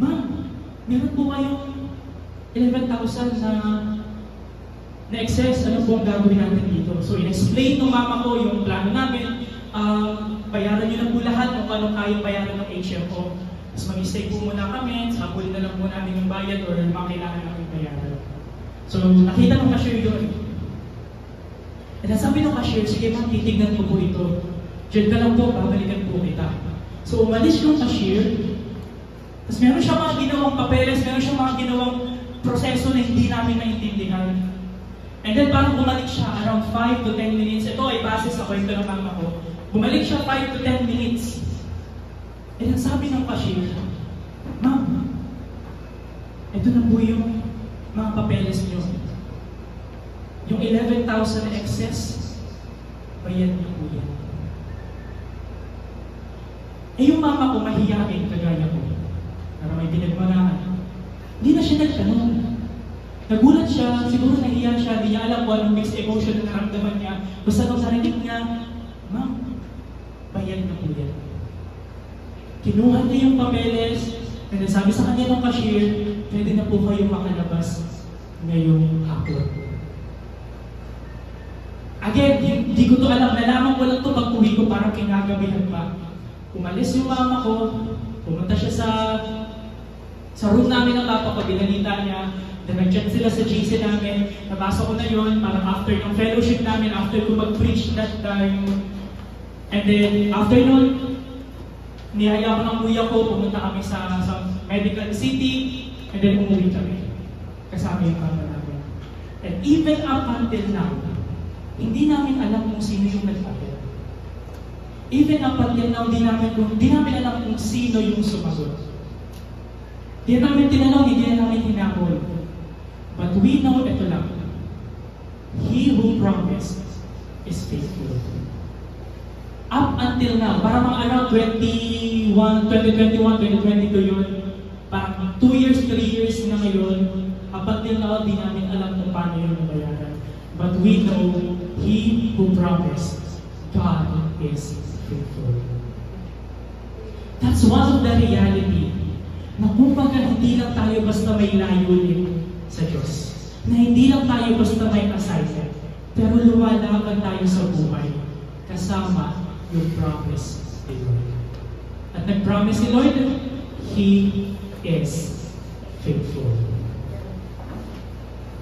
Ma'am, meron po kayong 11,000 na excess, ano po ang gagawin natin dito? So, in-explain ng mama ko yung plano namin. Bayaran nyo na po lahat kung anong kayang bayaran ng HMO. Tapos mag-stay po muna kami, sabulin na lang po namin yung bayad or mga kailangan namin bayaran. So, nakita ng cashier yun. And sabi ng cashier, sige ma'am, titignan ko po ito. Diyan ka lang po, babalikan po kita. So, umalis yung cashier. Tapos meron siya mga ginawang papeles, meron siya mga ginawang proseso na hindi namin naintindihan. And then parang bumalik siya around 5 to 10 minutes. Ito ay base sa kwento ng mama ko. Bumalik siya 5 to 10 minutes. And then sabi ng cashier, "Ma'am, ito na po yung mga papeles niyo. Yung 11,000 excess, bayad niyo po yan." Eh yung mama ko mahiyain, kagaya ko. Para may pinagmanaan. Hindi na siya nagtanong. Nagulat siya, siguro nahiya siya, hindi niya alam kung anong mixed emotion na naramdaman niya. Basta nung narinig niya, "Ma'am, bayad na po yan." Kinuha niya yung papeles, and sabi sa kanya ng cashier, "Pwede na po kayo makalabas ngayong hapon." Again, hindi ko to alam. Nalaman ko lang to pag-uwi ko, parang kinagabihan pa. Umalis yung mama ko, pumunta siya sa room namin ng papa ko, binalita niya. Then nag-chat sila sa GC namin, nabasa ko na yun, parang after ng fellowship namin, after ko mag-preach that time. And then, after nun, niyaya ko ng kuya ko, pumunta kami sa medical city, and then umuwi kami. Kasama yung mama namin. And even up until now, hindi namin alam kung sino yung nagpapel. Even up until now, hindi namin alam kung sino yung sumagot. Hindi namin tinanong, hindi namin hinabol. But we know ito lang. He who promised is faithful. Up until now, parang mga around 2021, 2022 yun, parang 2 years, 3 years na ngayon, up until now, di namin alam kung paano yun nabayaran. But we know, He who promised, God is faithful. That's one of the reality, na kumbaga hindi lang tayo basta may layunin sa Diyos, na hindi lang tayo basta may assignment, pero luwalaban tayo sa buhay, kasama yung promise ni Lord. At nag-promise ni Lord, He is faithful.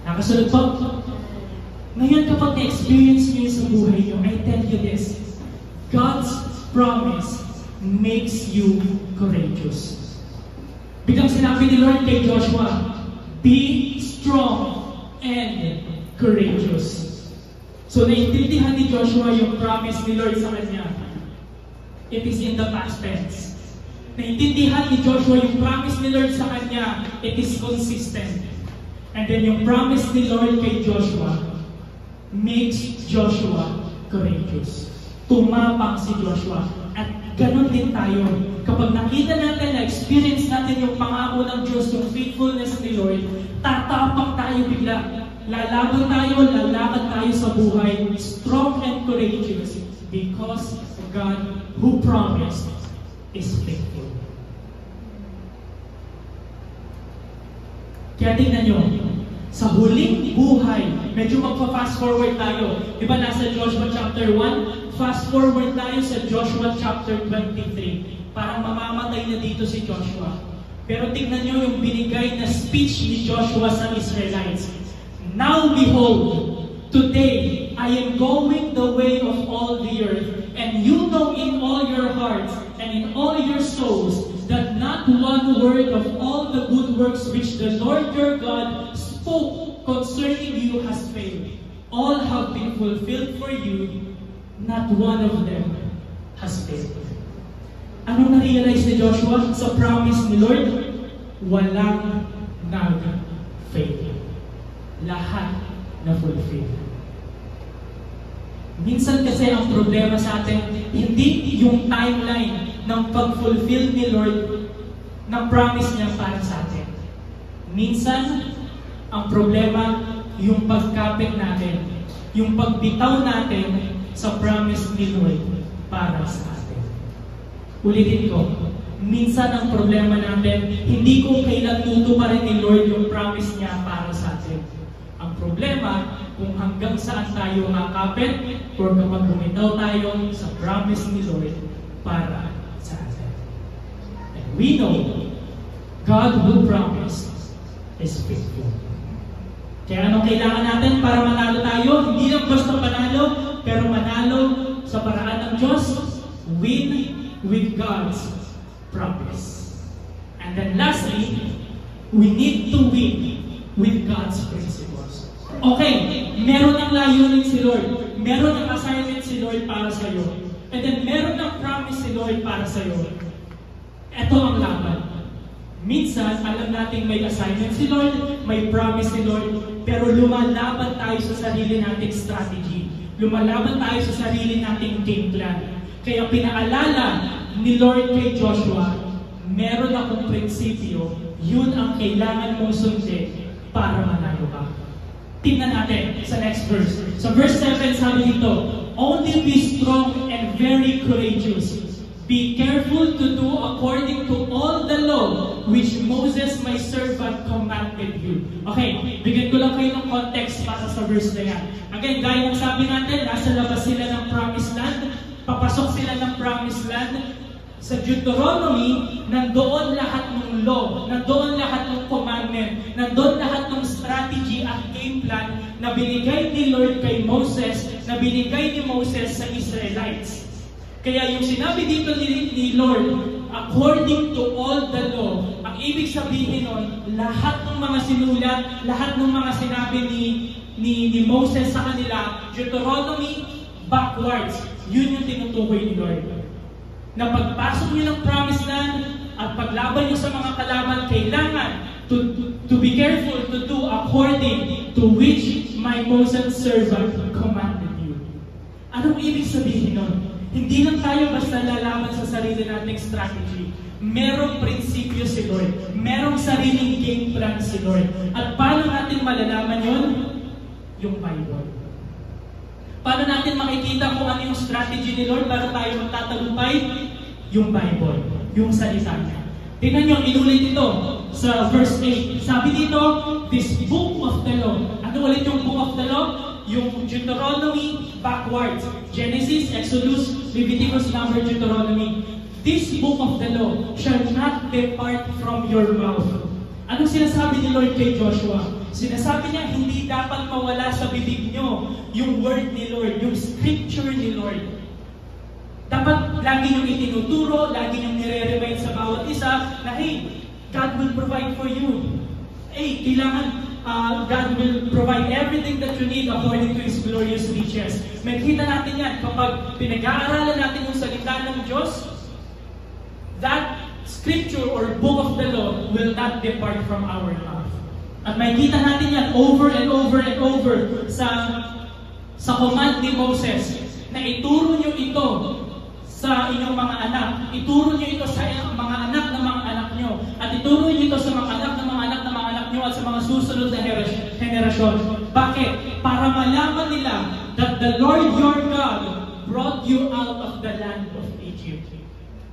Nakasunod po. Ngayon kapag na-experience nyo sa buhay nyo, I tell you this, God's promise makes you courageous. Biglang sinabi ni Lord kay Joshua, "Be strong and courageous." So naiintindihan ni Joshua yung promise ni Lord sa kanya. It is in the past tense. Naiintindihan ni Joshua yung promise ni Lord sa kanya. It is consistent. And then yung promise ni Lord kay Joshua makes Joshua courageous. Tumapang si Joshua. At ganun din tayo. Kapag nakita natin, na-experience natin yung pangako ng Diyos, yung faithfulness ni Lord, tatapang tayo bigla. Lalaban tayo, lalakad tayo sa buhay, strong and courageous, because God who promised is faithful. Kaya tingnan nyo, sa huling buhay, medyo magpa-fast forward tayo. Diba nasa Joshua chapter 1? Fast forward tayo sa Joshua chapter 23. Parang mamamatay na dito si Joshua. Pero tingnan nyo yung binigay na speech ni Joshua sa Israelites. "Now behold, today I am going the way of all the earth, and you know in all your hearts and in all your souls that not one word of all the good works which the Lord your God spoke concerning you has failed. All have been fulfilled for you, not one of them has failed." Ano na-realize ni Joshua sa promise ni Lord? Walang nag-fail. Lahat na fulfill. Minsan kasi ang problema sa atin, hindi yung timeline ng pag-fulfill ni Lord ng promise niya para sa atin. Minsan, ang problema, yung pagkapit natin, yung pagbitaw natin sa promise ni Lord para sa atin. Ulitin ko, minsan ang problema natin, hindi kung kailan tutuparin ni Lord yung promise niya para sa atin. Ang problema, kung hanggang saan tayo makapit or kapag bumitaw tayo sa promise ni Lord para sa atin. And we know, God who promised is faithful. Kaya anong kailangan natin para manalo tayo? Hindi lang basta panalo, pero manalo sa paraan ng Diyos, win with God's promise. And then lastly, we need to win with God's principles. Okay, meron ng layunin si Lord. Meron ng assignment si Lord para sa'yo. And then meron ng promise si Lord para sa'yo. Ito ang laban. Minsan, alam natin may assignment si Lord, may promise si Lord, pero lumalaban tayo sa sarili nating strategy. Lumalaban tayo sa sarili nating game plan. Kaya pinaalala ni Lord kay Joshua, meron akong prinsipyo, yun ang kailangan mong sundin para manalo ka. Tingnan natin sa next verse. Sa verse 7, sabi dito, only be strong and very courageous. Be careful to do according to all the law which Moses my servant commanded you. Okay, bigyan ko lang kayo ng context para sa verse na yan. Again, gaya ng sabi natin, nasa labas sila ng promised land, papasok sila ng promised land. Sa Deuteronomy, nandoon lahat ng law, nandoon lahat ng commandment, nandoon lahat ng strategy at game plan na binigay ni Lord kay Moses, na binigay ni Moses sa Israelites. Kaya yung sinabi dito ni Lord, according to all the law, ang ibig sabihin nun, lahat ng mga sinulat, lahat ng mga sinabi ni Moses sa kanila, Deuteronomy, backwards, yun yung tinutukoy ni Lord. Na pagpasok niyo ng promised land at paglaban niyo sa mga kalaban, kailangan to be careful to do according to which my Moses servant commanded you. Anong ibig sabihin nun? Hindi lang tayo basta lalaman sa sarili nating strategy. Merong prinsipyo si Lord. Merong sariling game plan si Lord. At paano natin malalaman yun? Yung Bible. Paano natin makikita kung ano yung strategy ni Lord para tayo magtatagumpay? Yung Bible. Yung salita niya. Tingnan nyo, inulit ito sa verse 8. Sabi dito, this book of the law. Ano ulit yung book of the law? Yung Deuteronomy backwards. Genesis, Exodus, Leviticus, Number, Deuteronomy. This book of the law shall not depart from your mouth. Anong sinasabi ni Lord kay Joshua? Sinasabi niya, hindi dapat mawala sa bibig nyo yung word ni Lord, yung scripture ni Lord. Dapat lagi nyo itinuturo, lagi nyo nire-remind sa bawat isa na, hey, God will provide for you. Hey, kailangan God will provide everything that you need according to His glorious riches. Makikita natin yan kapag pinag-aaralan natin yung salita ng Diyos, that scripture or book of the law will not depart from our mouth. At makikita natin yan over and over and over sa command ni Moses na ituro nyo ito sa inyong mga anak, ituro nyo ito sa mga anak ng mga anak nyo, at ituro nyo ito sa mga anak ng mga anak ng mga anak nyo at sa mga susunod na henerasyon. Bakit? Para malaman nila that the Lord your God brought you out of the land of Egypt.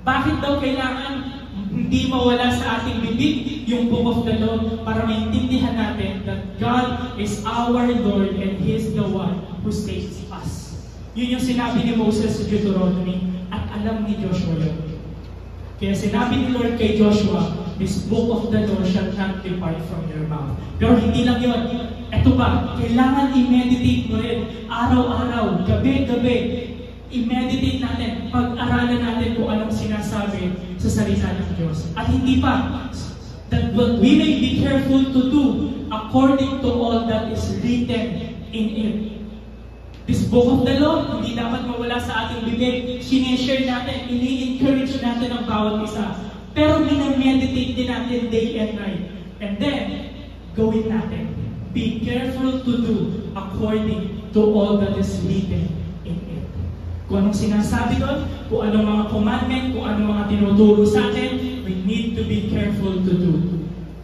Bakit daw kailangan hindi mawala sa ating bibig yung book of the law para maintindihan natin that God is our Lord and He is the one who saves us. Yun yung sinabi ni Moses sa Deuteronomy at alam ni Joshua yun. Kaya sinabi ni Lord kay Joshua, this book of the law shall not depart from your mouth. Pero hindi lang yun. Ito ba, kailangan i-meditate mo rin araw-araw, gabi-gabi. I-meditate natin, pag-aralan natin kung anong sinasabi sa salita ng Diyos. At hindi pa, that we may be careful to do according to all that is written in it. This book of the law, hindi dapat mawala sa ating bibig. Sineshare natin, ini-encourage natin ang bawat isa. Pero minameditate din natin day and night. And then, gawin natin. Be careful to do according to all that is written in it. Kung anong sinasabi doon, kung anong mga commandment, kung anong mga tinuturo sa atin, we need to be careful to do.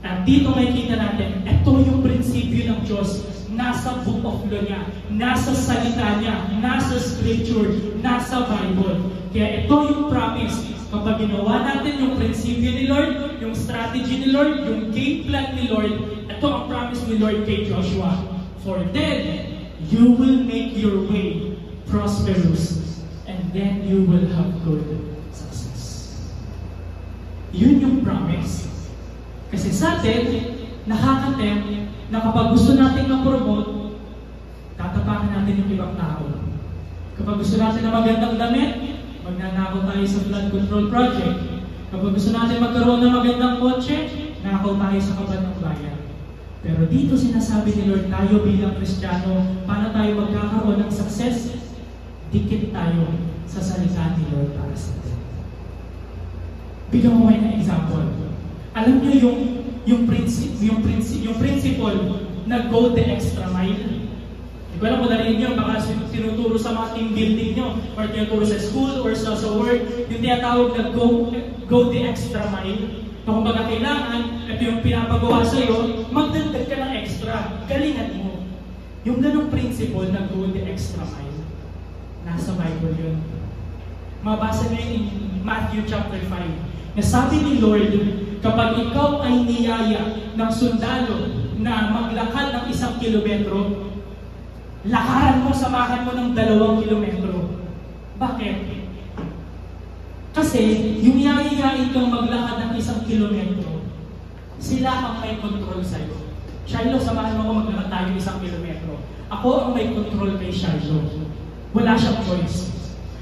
At dito makikita natin, ito yung prinsipyo ng Diyos. Nasa book of law niya, nasa salita niya, nasa scripture, nasa Bible. Kaya ito yung promise. Kapag ginawa natin yung prinsipyo ni Lord, yung strategy ni Lord, yung game plan ni Lord, ito ang promise ni Lord kay Joshua. For then, you will make your way prosperous, and then you will have good success. Yun yung promise. Kasi sa atin, nakakatem na kapag gusto natin ma-promote, tatapakan natin yung ibang tao. Kapag gusto natin na magandang damit, magnanakaw tayo sa flood control project. Kapag gusto natin magkaroon ng magandang kotse, nakaw tayo sa kaban ng bayan. Pero dito sinasabi ni Lord, tayo bilang Kristiyano, paano tayo magkakaroon ng success? Dikit tayo sa salita ni Lord para sa atin. Bigyan ko kayo ng example. Alam niyo yung principle na go the extra mile? Hindi ko alam kung narinig nyo, baka tinuturo sa mga team building nyo, or tinuturo sa school, or sa work, yung tinatawag na go the extra mile. So kung baga kailangan, ito yung pinapagawa sa'yo, magdagdag ka ng extra, galingan mo. Yung ganong principle na go the extra mile, nasa Bible yun. Mabasa nyo yun in Matthew chapter 5. Nasabi ni Lord, kapag ikaw ay niyaya ng sundalo na maglakad ng 1 kilometro, lakaran mo, samahan mo ng 2 kilometro. Bakit? Kasi yung yayayain kang maglakad ng 1 kilometro, sila ang may control sa'yo. Shiloh, samahan mo ako maglakad tayo 1 kilometro. Ako ang may control kay Shiloh. Wala siyang choice.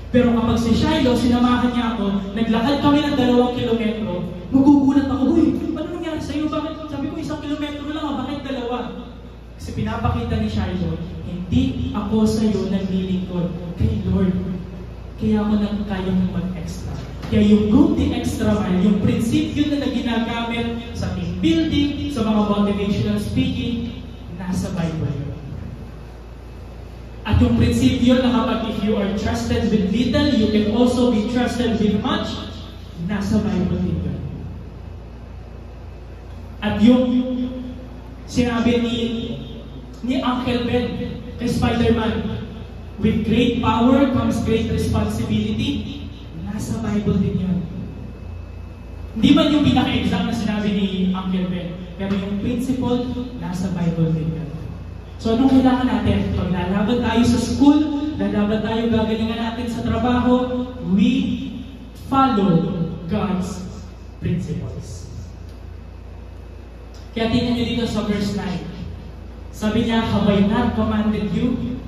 Pero kapag si Shiloh, sinamahan niya ako, naglakad kami ng 2 kilometro, magugulat ako, uy, ano nangyari sa'yo? Bakit? Sabi ko, 1 kilometro lang, bakit 2? Kasi pinapakita ni Shiloh, hindi ako sa'yo naglilingkod kay Lord. Kaya ako nang kayang mag-extra. Kaya yung go the extra mile, yung prinsipyo na ginagamit sa team building, sa mga motivational speaking, nasa Bible yun. At yung prinsipyo na kapag if you are trusted with little, you can also be trusted with much, nasa Bible din yun. At yung sinabi ni Uncle Ben kay Spider-Man, with great power comes great responsibility, nasa Bible din yun. Hindi man yung pinaka-exact na sinabi ni Uncle Ben, pero yung principle, nasa Bible din yun. So anong kailangan natin? Pag lalaban tayo sa school, lalaban tayo, gagalingan natin sa trabaho, we follow God's principles. Kaya tingnan nyo dito sa verse 9. Sabi niya, have I not commanded you?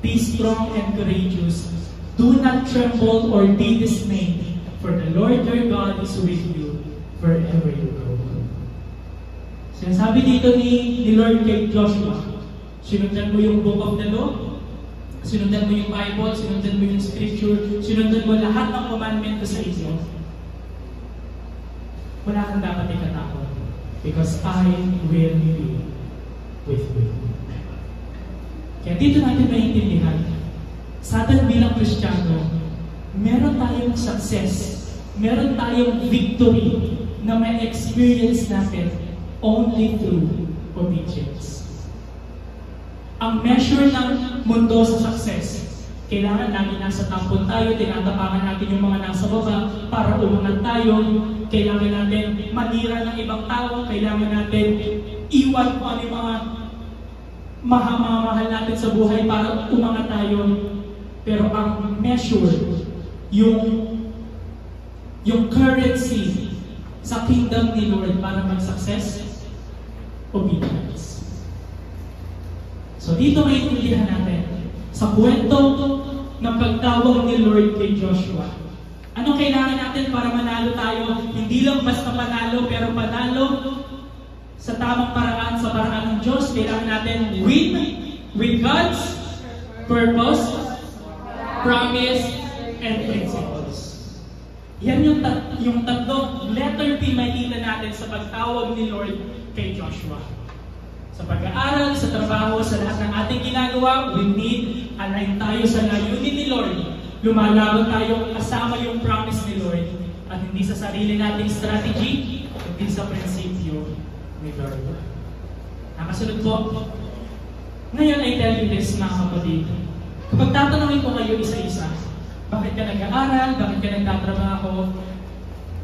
Be strong and courageous. Do not tremble or be dismayed, for the Lord your God is with you wherever you go. Sinasabi dito ni Lord kay Joshua, sinundan mo yung book of the law, sinundan mo yung Bible, sinundan mo yung scripture, sinundan mo lahat ng commandment ko sa inyo. Wala kang dapat ikatakot, because I will be with you. Kaya dito natin maintindihan, sa atin bilang Kristiyano, meron tayong success, meron tayong victory na may experience natin only through obedience. Ang measure ng mundo sa success, kailangan namin nasa tampon tayo, tinatapakan natin yung mga nasa baba para umangat tayo, kailangan natin manira ng ibang tao, kailangan natin iwan kung ano yung mga mahal natin sa buhay para umangat tayo. Pero ang measure, yung currency sa kingdom ni Lord para mag-success, obedience. So dito maintindihan natin, sa kwento ng pagtawag ni Lord kay Joshua, anong kailangan natin para manalo tayo? Hindi lang basta panalo, pero panalo sa tamang paraan, sa paraan ng Diyos. Kailangan natin win with God's purpose, promise, and principles. Yan yung tatlong letter P makikita natin sa pagtawag ni Lord kay Joshua. Sa pag-aaral, sa trabaho, sa lahat ng ating ginagawa, we need align tayo sa layunin ni Lord. Lumalaban tayo kasama yung promise ni Lord at hindi sa sarili nating strategy, hindi sa prinsipyo ni Lord. Nakasunod po. Ngayon I tell you this, mga kapatid. Kapag tatanungin ko kayo isa-isa, bakit ka nag-aaral, bakit ka nagtatrabaho,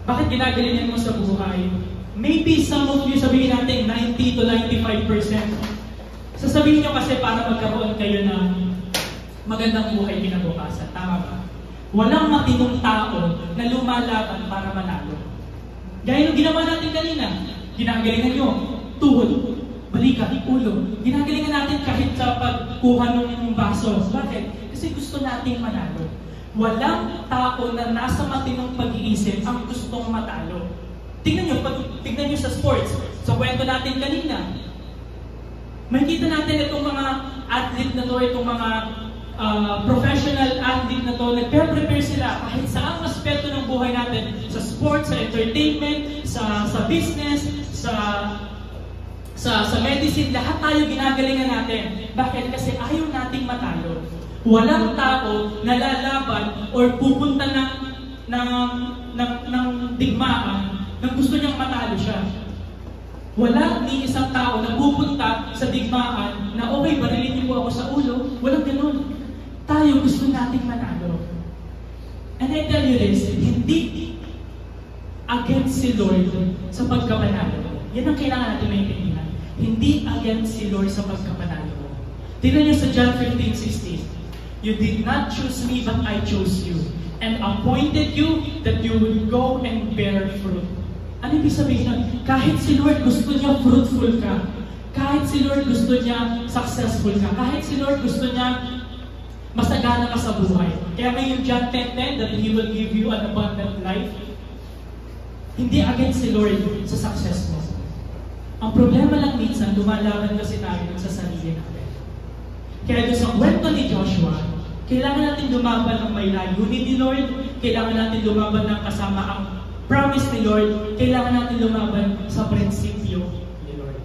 bakit ginagalingan mo sa buhay, maybe some of you sabihin natin 90 to 95%. Sasabihin nyo kasi para magkaroon kayo ng magandang buhay kinabukasan. Tama ba? Walang matinong tao na lumalaban para manalo. Gaya nung ginawa natin kanina, ginagalingan nyo, tuhod, balikat, ulo. Ginagalingan natin kahit sa pagkuha ng baso. Bakit? Kasi gusto nating manalo. Walang tao na nasa matinong pag-iisip ang gustong matalo. Tingnan nyo sa sports, sa kwento natin kanina. Makikita natin itong mga athlete na to, itong mga professional athlete na to, nagpe-prepare sila kahit saang aspeto ng buhay natin, sa sports, sa entertainment, sa business, sa medicine, lahat tayo ginagalingan natin. Bakit? Kasi ayaw nating matalo. Walang tao na lalaban or pupunta ng digmaan na gusto niyang matalo siya. Wala ni isang tao na pupunta sa digmaan na okay, barilin niyo ako sa ulo. Walang ganun. Tayo gusto nating manalo. And I tell you this, hindi against si Lord sa pagkapanalo. Yan ang kailangan natin maintindihan. Hindi against si Lord sa pagkapanalo. Tingnan niyo sa John 15:16. You did not choose me, but I chose you, and appointed you that you would go and bear fruit. Ano ibig sabihin nun? Kahit si Lord gusto niya fruitful ka, kahit si Lord gusto niya successful ka, kahit si Lord gusto niya masagana ka sa buhay. Kaya may yung John 10:10 that He will give you an abundant life. Hindi against si Lord sa success mo. Ang problema lang minsan, lumalaban kasi tayo sa sarili natin. Kaya doon sa kwento ni Joshua, kailangan natin lumaban ng may layunin ni Lord, kailangan natin lumaban ng kasama ang promise ni Lord, kailangan natin lumaban sa prinsipyo ni Lord.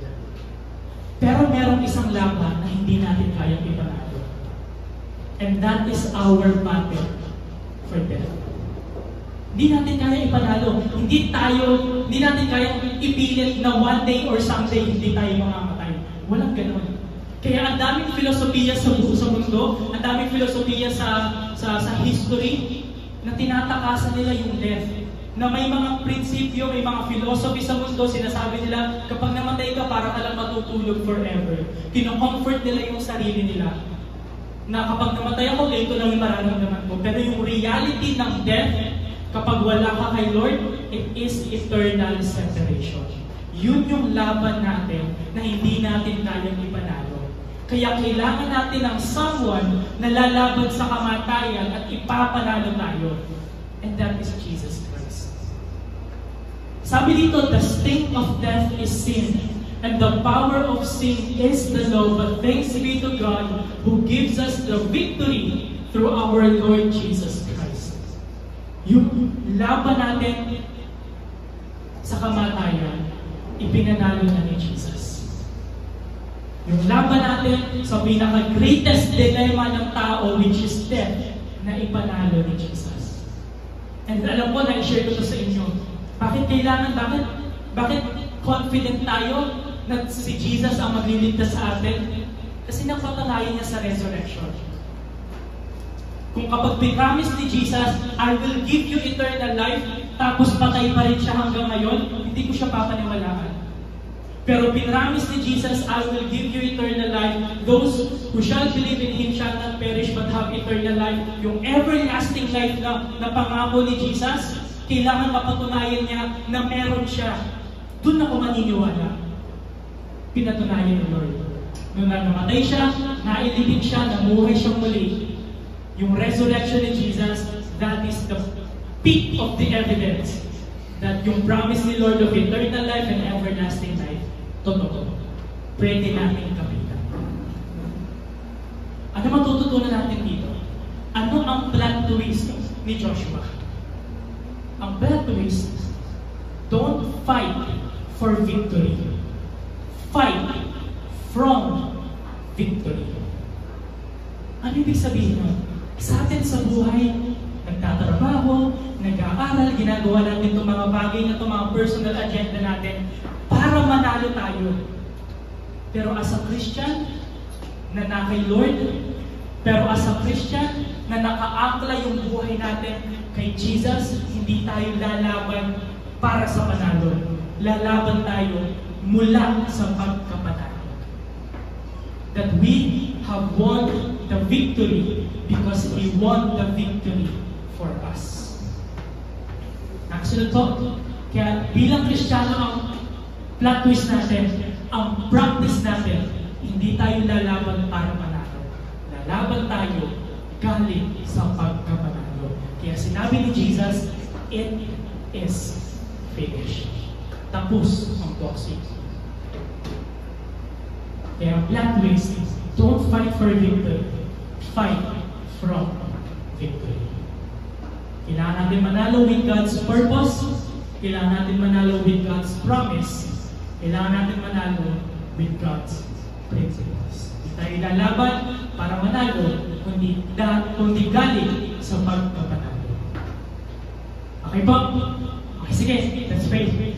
Pero merong isang laban na hindi natin kayang ipanalo. And that is our battle for death. Hindi natin kaya ipanalo. Hindi natin kaya ipilit na one day or someday hindi tayo mamamatay. Walang ganun. Kaya ang daming filosofiya sa mundo, ang daming filosofiya sa history, na tinatakasan nila yung death. Na may mga prinsipyo, may mga philosophy sa mundo, sinasabi nila, kapag namatay ka, para ka lang matutulog forever. Kino-comfort nila yung sarili nila. Na kapag namatay ako, ito lang yung mararamdaman ko. Pero yung reality ng death, kapag wala ka kay Lord, it is eternal separation. Yun yung laban natin na hindi natin kayang ipanalo. Kaya kailangan natin ng someone na lalaban sa kamatayan at ipapanalo tayo. And that is Jesus Christ. Sabi dito, the sting of death is sin, and the power of sin is the law. But thanks be to God who gives us the victory through our Lord Jesus Christ. Yung laban natin sa kamatayan, ipinanalo na ni Jesus. Yung laban natin sa pinaka-greatest dilemma ng tao, which is death, na ipanalo ni Jesus. And alam ko, na-share ko to sa inyo. Bakit confident tayo na si Jesus ang magliligtas sa atin? Kasi napatunayan niya sa resurrection. Kung kapag pinramis ni Jesus, I will give you eternal life, tapos patay pa rin siya hanggang ngayon, hindi ko siya papaniwalaan. Pero pinramis ni Jesus, I will give you eternal life. Those who shall believe in Him shall not perish but have eternal life. Yung everlasting life na pangako ni Jesus, kailangan mapatunayan niya na meron siya. Doon ako maniniwala. Pinatunayan ni Lord. Nung namatay siya, nailibing siya, namuhay siyang muli. Yung resurrection ni Jesus, that is the peak of the evidence that yung promise ni Lord of eternal life and everlasting life, totoo. Pwede natin kapitan. Ano matututunan natin dito? Ano ang plot twist ni Joshua? Ang plot twist, don't fight for victory. Fight from victory. Ano ibig sabihin nun? Sa atin sa buhay, nagtatrabaho, nag-aaral, ginagawa natin itong mga bagay na itong mga personal agenda natin para manalo tayo. Pero as a Christian, na kay Lord, pero as a Christian, na nakaangkla yung buhay natin kay Jesus, hindi tayo lalaban para sa panalo. Lalaban tayo mula sa pagkapanalo. That we have won the victory because He won the victory for us. Actually to, kaya bilang Kristiyano ang plot twist natin, ang practice natin, hindi tayo lalaban para manalo. Lalaban tayo galing sa pagkapanalo. Kaya sinabi ni Jesus, it is finished. Tapos ang boxing. Kaya black ways, don't fight for victory. Fight from victory. Kailangan natin manalo with God's purpose. Kailangan natin manalo with God's promise. Kailangan natin manalo with God's principles. Hindi tayo lalaban para manalo, kundi galing sa pagkapanalo. Okay po? Okay, sige. Let's pray.